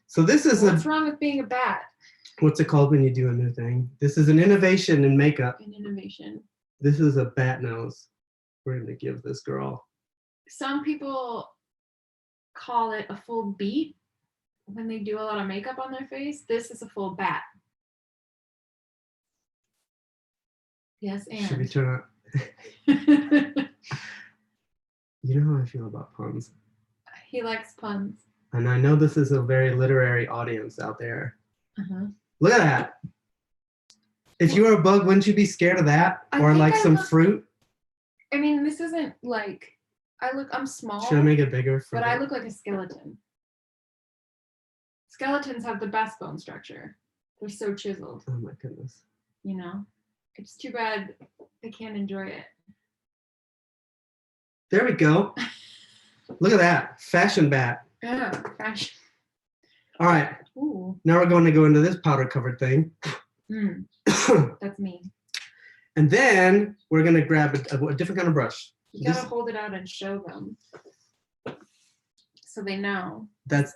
So this is What's wrong with being a bat? what's it called when you do a new thing? This is an innovation in makeup. An innovation. This is a bat nose. We're gonna give this girl. Some people call it a full beat when they do a lot of makeup on their face. This is a full bat. Yes, Should we and. turn on? You know how I feel about puns. He likes puns. And I know this is a very literary audience out there. Uh-huh. Look at that. If you were a bug, wouldn't you be scared of that? I Or think like I some look- fruit? I mean, this isn't like I'm small, Should I make it bigger? but I look like a skeleton. Skeletons have the best bone structure. They're so chiseled, Oh my goodness. you know? It's too bad they can't enjoy it. There we go. Look at that. Fashion bat. Yeah, fashion. All right. Ooh. Now we're going to go into this powder covered thing. Mm, that's me. And then we're going to grab a different kind of brush. You gotta This- hold it out and show them. So they know. That's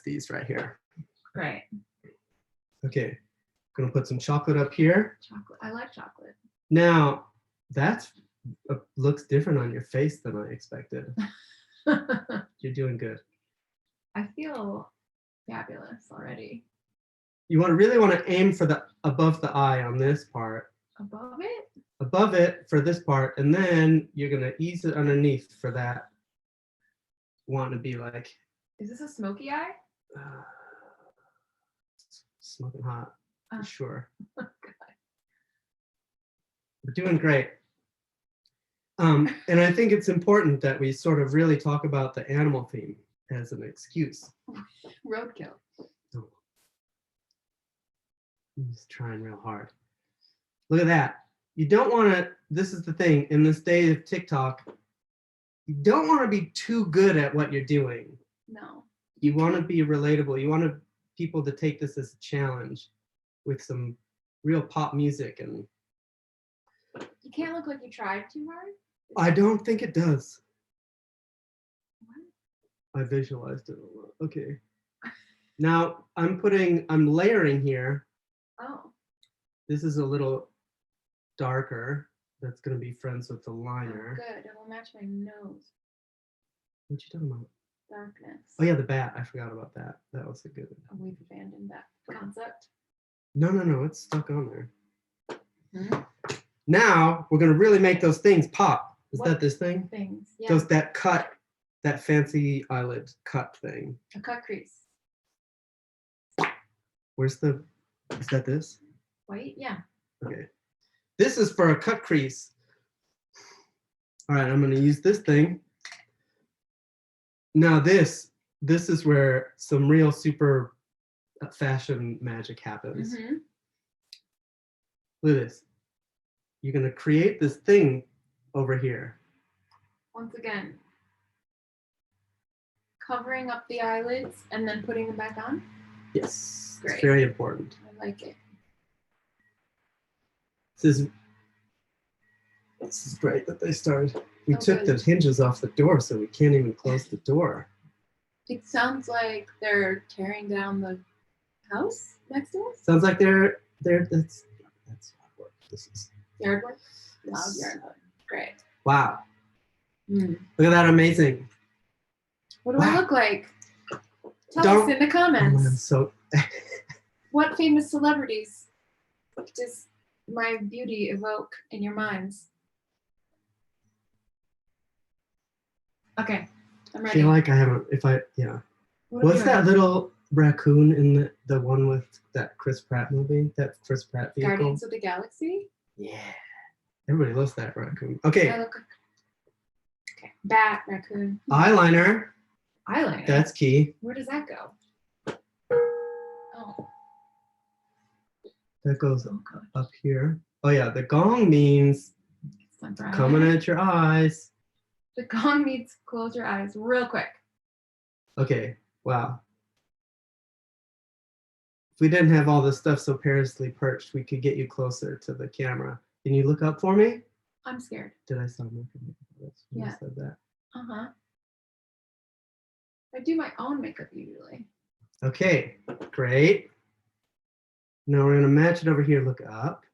these right here. Right. Okay. Gonna put some chocolate up here. Chocolate. I like chocolate. Now, that looks different on your face than I expected. You're doing good. I feel fabulous already. You really want to aim for the above the eye on this part. Above it? Above it for this part, and then you're gonna ease it underneath for that. Want to be like Is this a smoky eye? smoking hot, for Oh. sure. God. We're doing great. And I think it's important that we sort of really talk about the animal theme as an excuse. Roadkill. Oh. I'm just trying real hard. Look at that. You don't want to, this is the thing, in this day of TikTok, you don't want to be too good at what you're doing. No. You want to be relatable. You want people to take this as a challenge with some real pop music. And You can't look like you tried too hard. I don't think it does. What? I visualized it a lot. Okay. Now I'm layering here. Oh. This is a little darker. That's going to be friends with the liner. Good. It will match my nose. What you talking about? Darkness. Oh yeah, the bat. I forgot about that. That was a good one. We've abandoned that concept. No, it's stuck on there. Hmm? Now we're going to really make those things pop. Is What? that this thing? Things. Yeah. That fancy eyelid cut thing. A cut crease. Is that this? White? Yeah. Okay. This is for a cut crease. All right, I'm going to use this thing. Now this is where some real super fashion magic happens. Mm-hmm. Look at this. You're going to create this thing over here. Once again, covering up the eyelids and then putting them back on. Yes. Great. It's very important. I like it. This is great that they started. We Oh, took good. the hinges off the door, so we can't even close the door. It sounds like they're tearing down the house next to us. Sounds like they're that's hard work. This is Yard work. Loud yard work. Great. wow. Mm. Look at that, amazing. What do I Wow. look like? Tell Don't- us in the Oh, comments. I'm so What famous celebrities does my beauty evoke in your minds? Okay, I'm I ready. feel like I haven't yeah. What am What's I that doing? little raccoon in the one with that Chris Pratt movie? That Chris Pratt vehicle? Guardians of the Galaxy? Yeah. Everybody loves that raccoon. Okay. I look like... Okay, bat, raccoon. Eyeliner. Eyeliner. That's key. Where does that go? Oh, That goes oh God. up here. Oh yeah, the gong means It's my brow. coming at your eyes. The gong means close your eyes real quick. Okay. Wow. if we didn't have all this stuff so perilously perched, we could get you closer to the camera. Can you look up for me? I'm scared. Did I sound like this when I Yeah. said that? Uh-huh. I do my own makeup usually. Okay, great. Now we're gonna match it over here. Look up.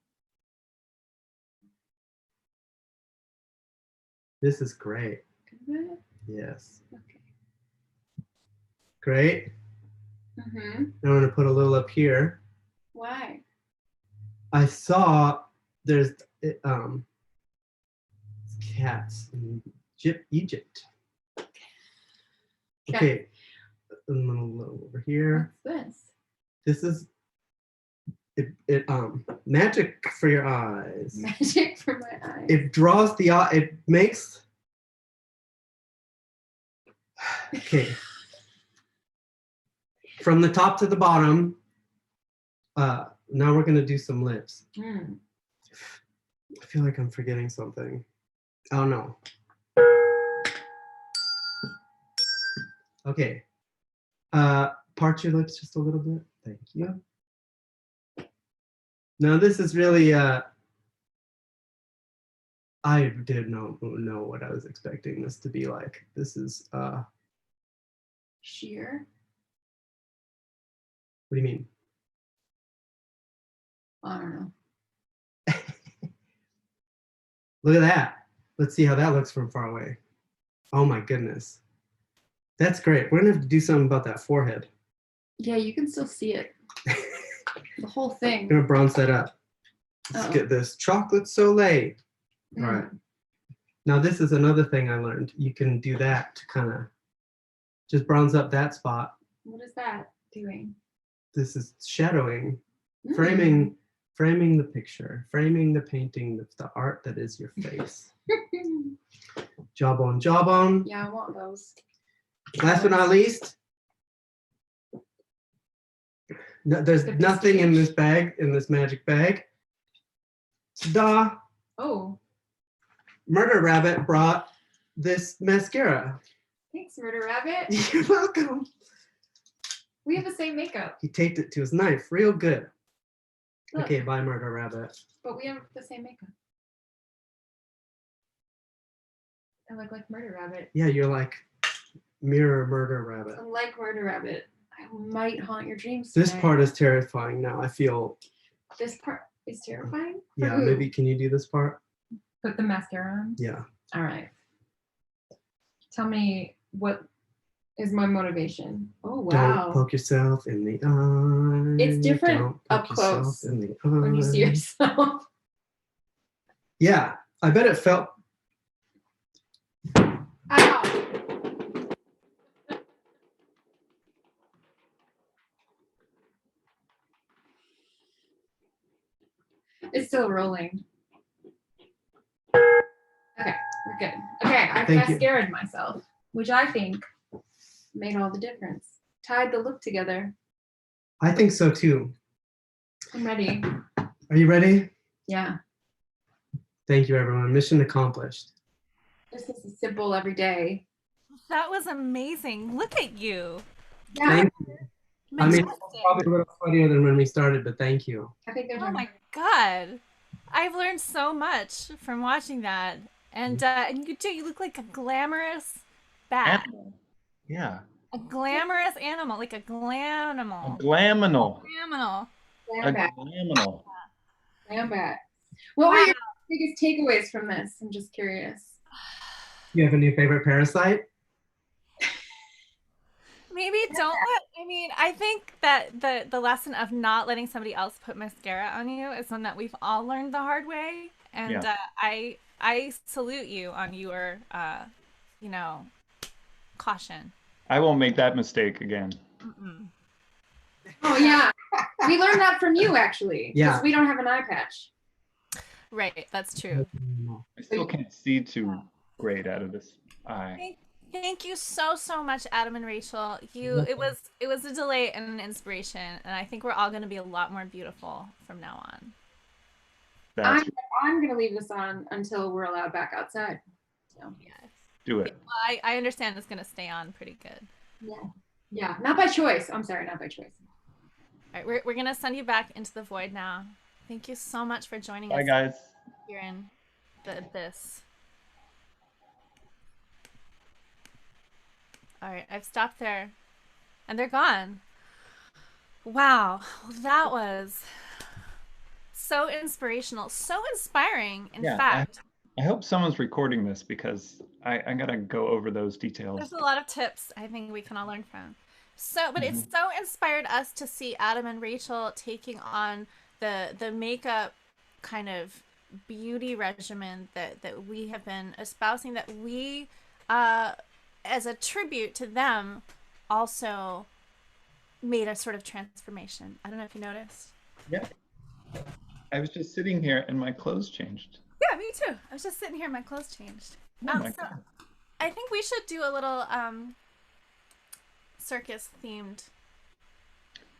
This is great. Is it? Yes. Okay. Great. Mm-hmm. Now we're gonna put a little up here. Why? I saw there's cats in Egypt. Okay. A little over here. What's this? This is it magic for your eyes. Magic for my eyes. It draws the eye. It makes. Okay. From the top to the bottom. Now we're gonna do some lips. Mm. I feel like I'm forgetting something. Oh no. Okay. Part your lips just a little bit. Thank you. Now this is really I did not know what I was expecting this to be like. This is Sheer? what do you mean? I don't know. Look at that. Let's see how that looks from far away. Oh my goodness. That's great. We're gonna have to do something about that forehead. Yeah, you can still see it. The whole thing. I'm gonna bronze that up. Let's Uh-oh. get this chocolate soleil. Mm. All right. Now this is another thing I learned. You can do that to kind of just bronze up that spot. What is that doing? This is shadowing, Mm. framing the picture, framing the painting, the art that is your face. Jawbone. Yeah, I want those. Last but not least, no, there's The nothing in stitch. this bag, in this magic bag. Ta-da! Oh, Murder Rabbit brought this mascara. thanks, Murder Rabbit. You're welcome. We have the same makeup. He taped it to his knife real good. Look, Okay, bye, Murder Rabbit. but we have the same makeup. I look like Murder Rabbit. Yeah, you're like Mirror Murder Rabbit. I'm like Murder Rabbit. I might haunt your dreams This tonight. part is terrifying now. I feel, This part is terrifying? For yeah, who? maybe can you do this part? Put the mascara on? Yeah. All right. Tell me what is my motivation. Oh, wow. Don't poke yourself in the eye. It's different Don't up poke yourself close in the when you see eye. yourself. Yeah, I bet it felt. Ow. It's still rolling. Okay, we're good. Okay, I Thank you. mascaraed myself, which I think made all the difference. Tied the look together. I think so too. I'm ready. Are you ready? Yeah. Thank you, everyone. Mission accomplished. This is a simple everyday. That was amazing. Look at you. Yeah, Thank you. I mean, Majestic. probably a little funnier than when we started, but thank you. I think they're Oh doing my God. I've learned so much from watching that. And you too, you look like a glamorous bat. Yeah. A glamorous animal, like a glamimal. Glaminal. Glaminal. A Glam bat. glaminal. Glam bat. What were your biggest takeaways from this? I'm just curious. You have a new favorite parasite? Maybe don't let, I mean, I think that the lesson of not letting somebody else put mascara on you is one that we've all learned the hard way. And Yeah. I salute you on your, caution. I won't make that mistake again. Mm-mm. Oh yeah, we learned that from you actually. Yeah. Because we don't have an eye patch. Right, that's true. I still can't see too great out of this eye. Thank you so much, Adam and Rachel. It was a delight and an inspiration, and I think we're all going to be a lot more beautiful from now on. That's I'm gonna leave this on until we're allowed back outside. So Yes. do it. Well, I understand it's going to stay on pretty good. yeah, not by choice. I'm sorry, not by choice. All right, we're gonna send you back into the void now. Thank you so much for joining Bye, us guys. here in the abyss. All right, I've stopped there, and they're gone. Wow, that was so inspirational, so inspiring. In Yeah, fact, I hope someone's recording this because I gotta go over those details. there's a lot of tips I think we can all learn from. So, but it's so inspired us to see Adam and Rachel taking on the makeup kind of beauty regimen that we have been espousing, that we as a tribute to them also made a sort of transformation. I don't know if you noticed. Yeah. I was just sitting here and my clothes changed. Yeah, me too. I was just sitting here, my clothes changed. Oh my So God. I think we should do a little circus themed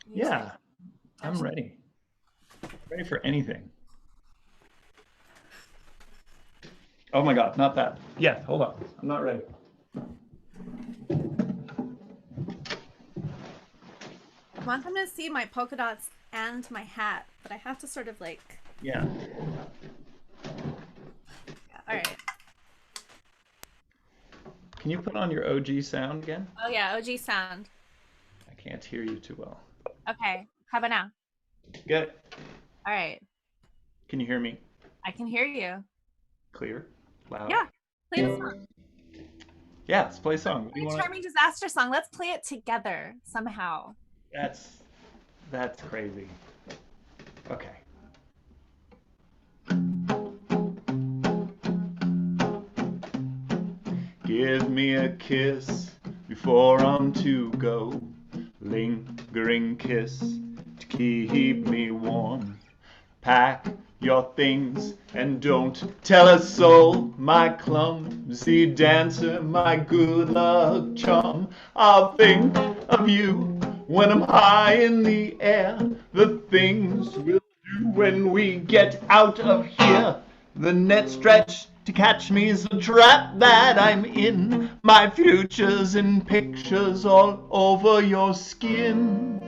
music. Yeah, I'm ready. Ready for anything. Oh my God, not that. Yes, hold on. I'm not ready. I want them to see my polka dots and my hat, but I have to sort of like. Yeah. All right. Can you put on your OG sound again? Oh yeah, OG sound. I can't hear you too well. Okay. How about now? Good. All right. Can you hear me? I can hear you. Clear? Loud? Yeah. Play the song. Yeah, let's play a song. What do Play you want? Charming Disaster song. Let's play it together somehow. That's crazy. Okay. Give me a kiss before I'm to go. Lingering kiss to keep me warm. Pack your things and don't tell a soul. My clumsy dancer, my good luck charm. I'll think of you when I'm high in the air. The things we'll do when we get out of here. The net stretched to catch me's the trap that I'm in. My future's in pictures all over your skin.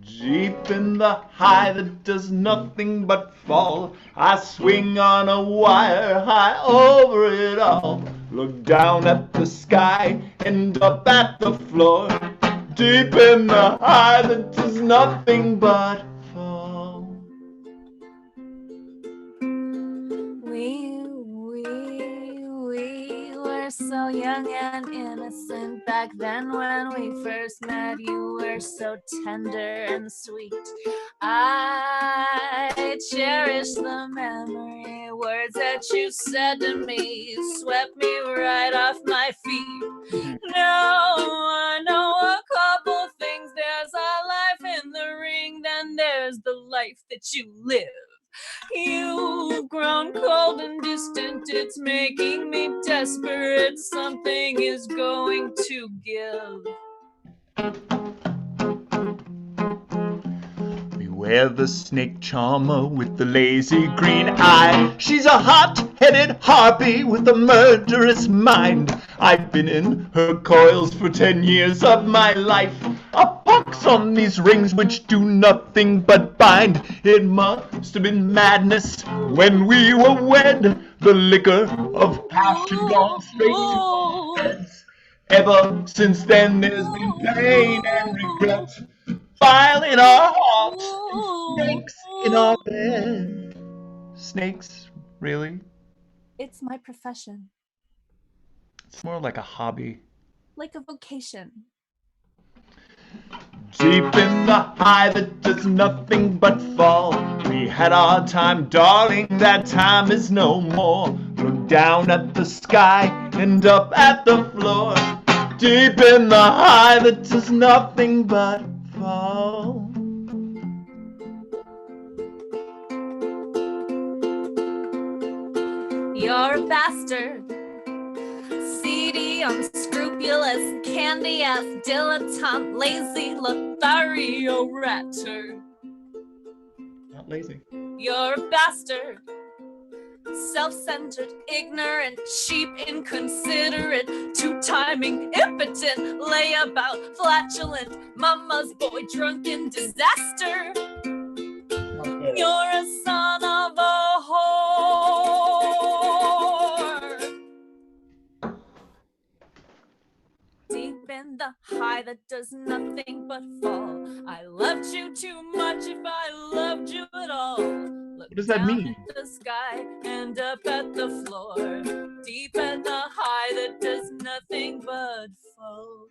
Deep in the high that does nothing but fall, I swing on a wire high over it all. Look down at the sky and up at the floor. Deep in the high that does nothing but fall. We were so young and innocent back then when we first met. You were so tender and sweet. I cherish the memory. Words that you said to me swept me right off my feet. Now I know a couple things. There's a life in the ring, then there's the life that you live. You've grown cold and distant, it's making me desperate. Something is going to give. Beware the snake charmer with the lazy green eye. She's a hot-headed harpy with a murderous mind. I've been in her coils for 10 years of my life. A pox on these rings which do nothing but bind. It must have been madness when we were wed. The liquor of passion gone straight to our heads. Ever since then there's been pain and regret. Fire in our hearts and snakes in our bed. Snakes, really? It's my profession, It's more like a hobby. like a vocation. Deep in the high that does nothing but fall. We had our time, darling, that time is no more. Look down at the sky and up at the floor. Deep in the high that does nothing but fall. You're a bastard, seedy, unscrupulous, candy-ass, dilettante, lazy, Lothario rat turd. Not lazy. You're a bastard, self-centered, ignorant, cheap, inconsiderate, two-timing, impotent, layabout, flatulent, mama's boy, drunken disaster. You're a son of a whore. Deep in the high that does nothing but fall. I loved you too much if I loved you at all. Look What does that down mean? at the sky and up at the floor. Deep in the high that does nothing but fall.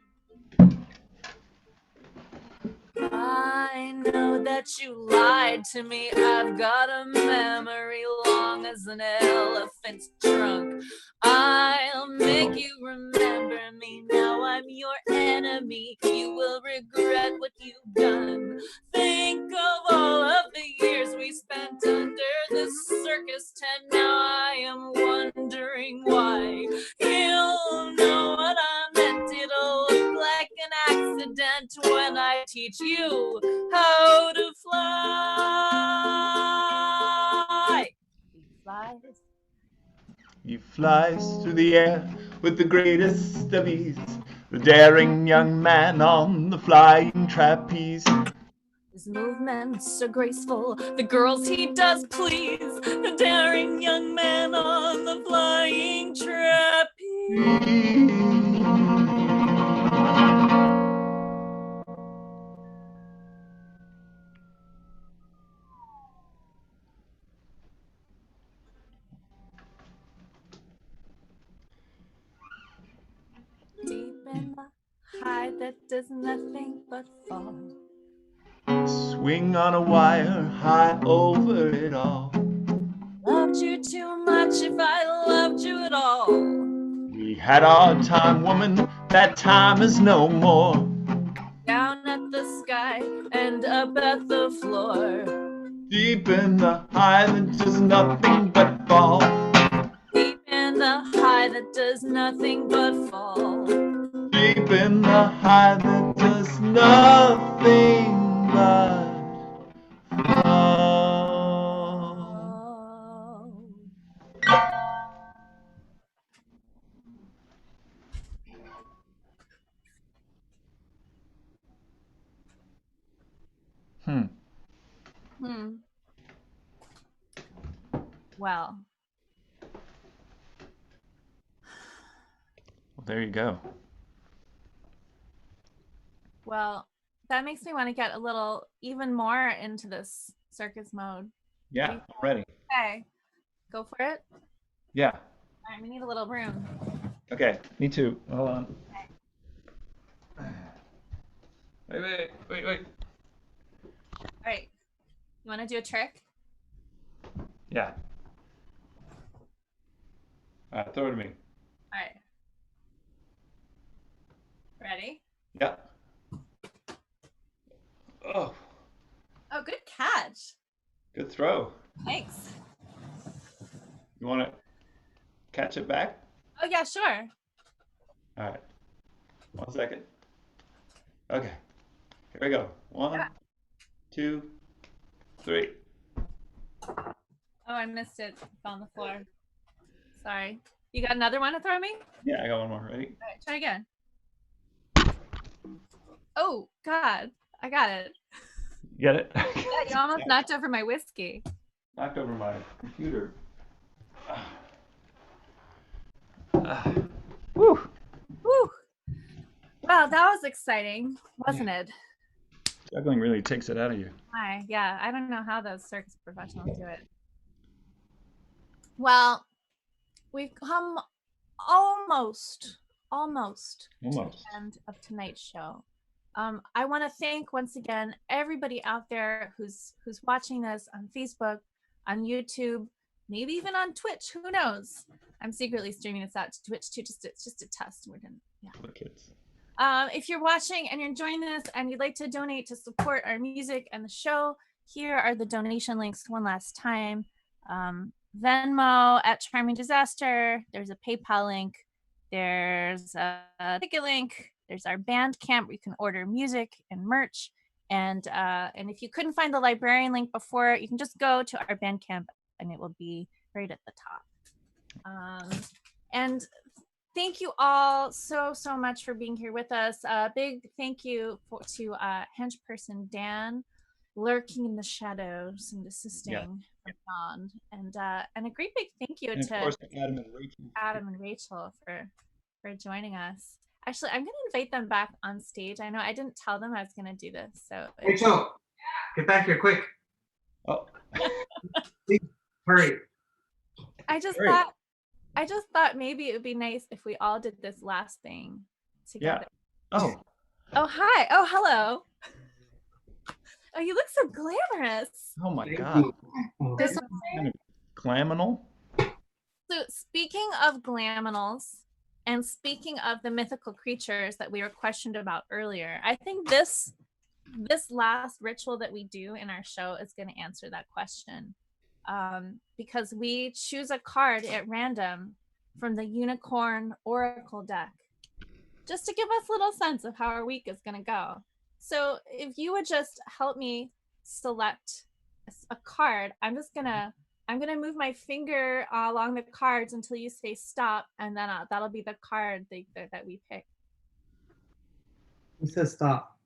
I know that you lied to me. I've got a memory long as an elephant's trunk. I'll make you remember me. Now I'm your enemy. You will regret what you've done. Think of all of the years we spent under the circus tent. Now I am wondering why. You'll know what I meant. It'll look like an accident when I teach you how to fly. He flies. He flies through the air with the greatest of ease, the daring young man on the flying trapeze. His movements are graceful, the girls he does please, the daring young man on the flying trapeze. Deep in the high that does nothing but fall. Swing on a wire high over it all. Loved you too much if I loved you at all. We had our time, woman, that time is no more. Down at the sky and up at the floor. Deep in the high that does nothing but fall. Deep in the high that does nothing but fall. Deep in the high that does nothing but fall. Well, there you go. Well, that makes me want to get a little even more into this circus mode. Yeah, I'm ready. Okay, go for it. Yeah. All right, we need a little room. Okay, me too. Hold on. Wait. All right, you want to do a trick? Yeah. All right, throw it to me. All right. Ready? Yeah. Oh, Oh, good catch. good throw. Thanks. You want to catch it back? Oh, yeah, sure. All right. 1 second. Okay. Here we go. 1, 2, 3. Oh, I missed it. It's on the floor. Sorry. You got another one to throw me? Yeah, I got one more. Ready? All right, try again. Oh, God. I got it. Get it? Yeah, you almost knocked over my whiskey. Knocked over my computer. Woo! Whew. Well, that was exciting, wasn't it? Juggling really takes it out of you. Yeah, I don't know how those circus professionals do it. Well, we've come almost to the end of tonight's show. I want to thank once again everybody out there who's watching this on Facebook, on YouTube, maybe even on Twitch. Who knows? I'm secretly streaming this out to Twitch too. It's just a test. We're gonna For the kids. If you're watching and you're enjoying this and you'd like to donate to support our music and the show, here are the donation links one last time. Venmo at Charming Disaster. There's a PayPal link. There's a ticket link. There's our Bandcamp where you can order music and merch. And if you couldn't find the librarian link before, you can just go to our Bandcamp and it will be right at the top. And thank you all so much for being here with us. A big thank you to hench person Dan, lurking in the shadows and assisting from beyond, and a great big thank you And of to course, Adam and Rachel. for joining us. Actually, I'm gonna invite them back on stage. I know I didn't tell them I was gonna do this, so Rachel, get back here quick. Oh, Please, hurry. I just thought maybe it would be nice if we all did this last thing together. Yeah. Oh, hi. Oh, hello. Oh, you look so glamorous. Oh my Thank God. you. This Kind of glaminal. So speaking of glaminals and speaking of the mythical creatures that we were questioned about earlier, I think this last ritual that we do in our show is going to answer that question. Because we choose a card at random from the Unicorn Oracle deck, just to give us a little sense of how our week is going to go. So if you would just help me select a card, I'm gonna move my finger along the cards until you say stop, and then that'll be the card that we pick. Who says stop?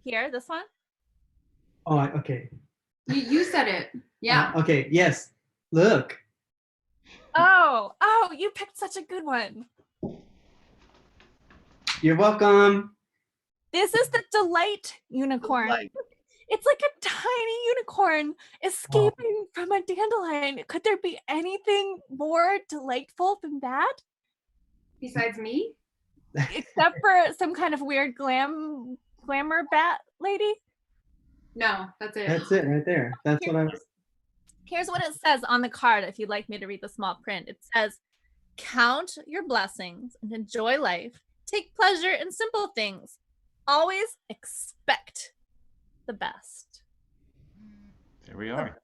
Here, this one. Oh, okay. you said it. Yeah. Okay. Yes. Look. Oh, you picked such a good one. You're welcome. This is the Delight Unicorn. Delight. It's like a tiny unicorn escaping from a dandelion. Could there be anything more delightful than that? Besides me? Except for some kind of weird glamour bat lady? No, that's it. That's it right there. That's what I was. Here's what it says on the card if you'd like me to read the small print. It says, count your blessings and enjoy life. Take pleasure in simple things. Always expect the best. There we are.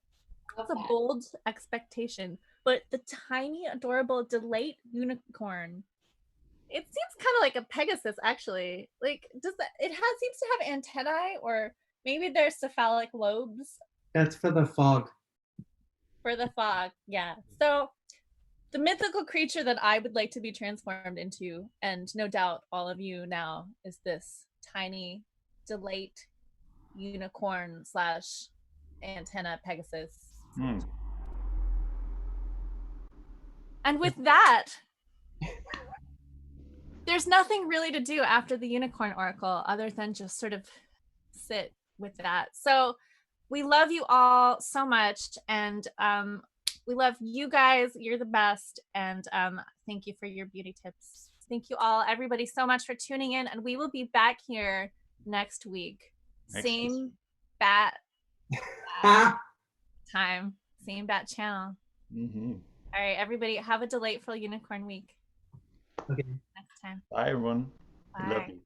That's a bold expectation. But the tiny, adorable Delight Unicorn, it seems kind of like a Pegasus, actually. Like, seems to have antennae, or maybe they're cephalic lobes. That's for the fog. For the fog, yeah. So the mythical creature that I would like to be transformed into, and no doubt all of you now, is this tiny Delight Unicorn / antenna Pegasus. And with that, there's nothing really to do after the Unicorn Oracle other than just sort of sit with that. So we love you all so much, and we love you guys. You're the best, and thank you for your beauty tips. Thank you all, everybody, so much for tuning in, and we will be back here next week. Same bat time, same bat channel. All right, everybody, have a delightful unicorn week. Okay. Next time. Bye, everyone. Bye. I love you.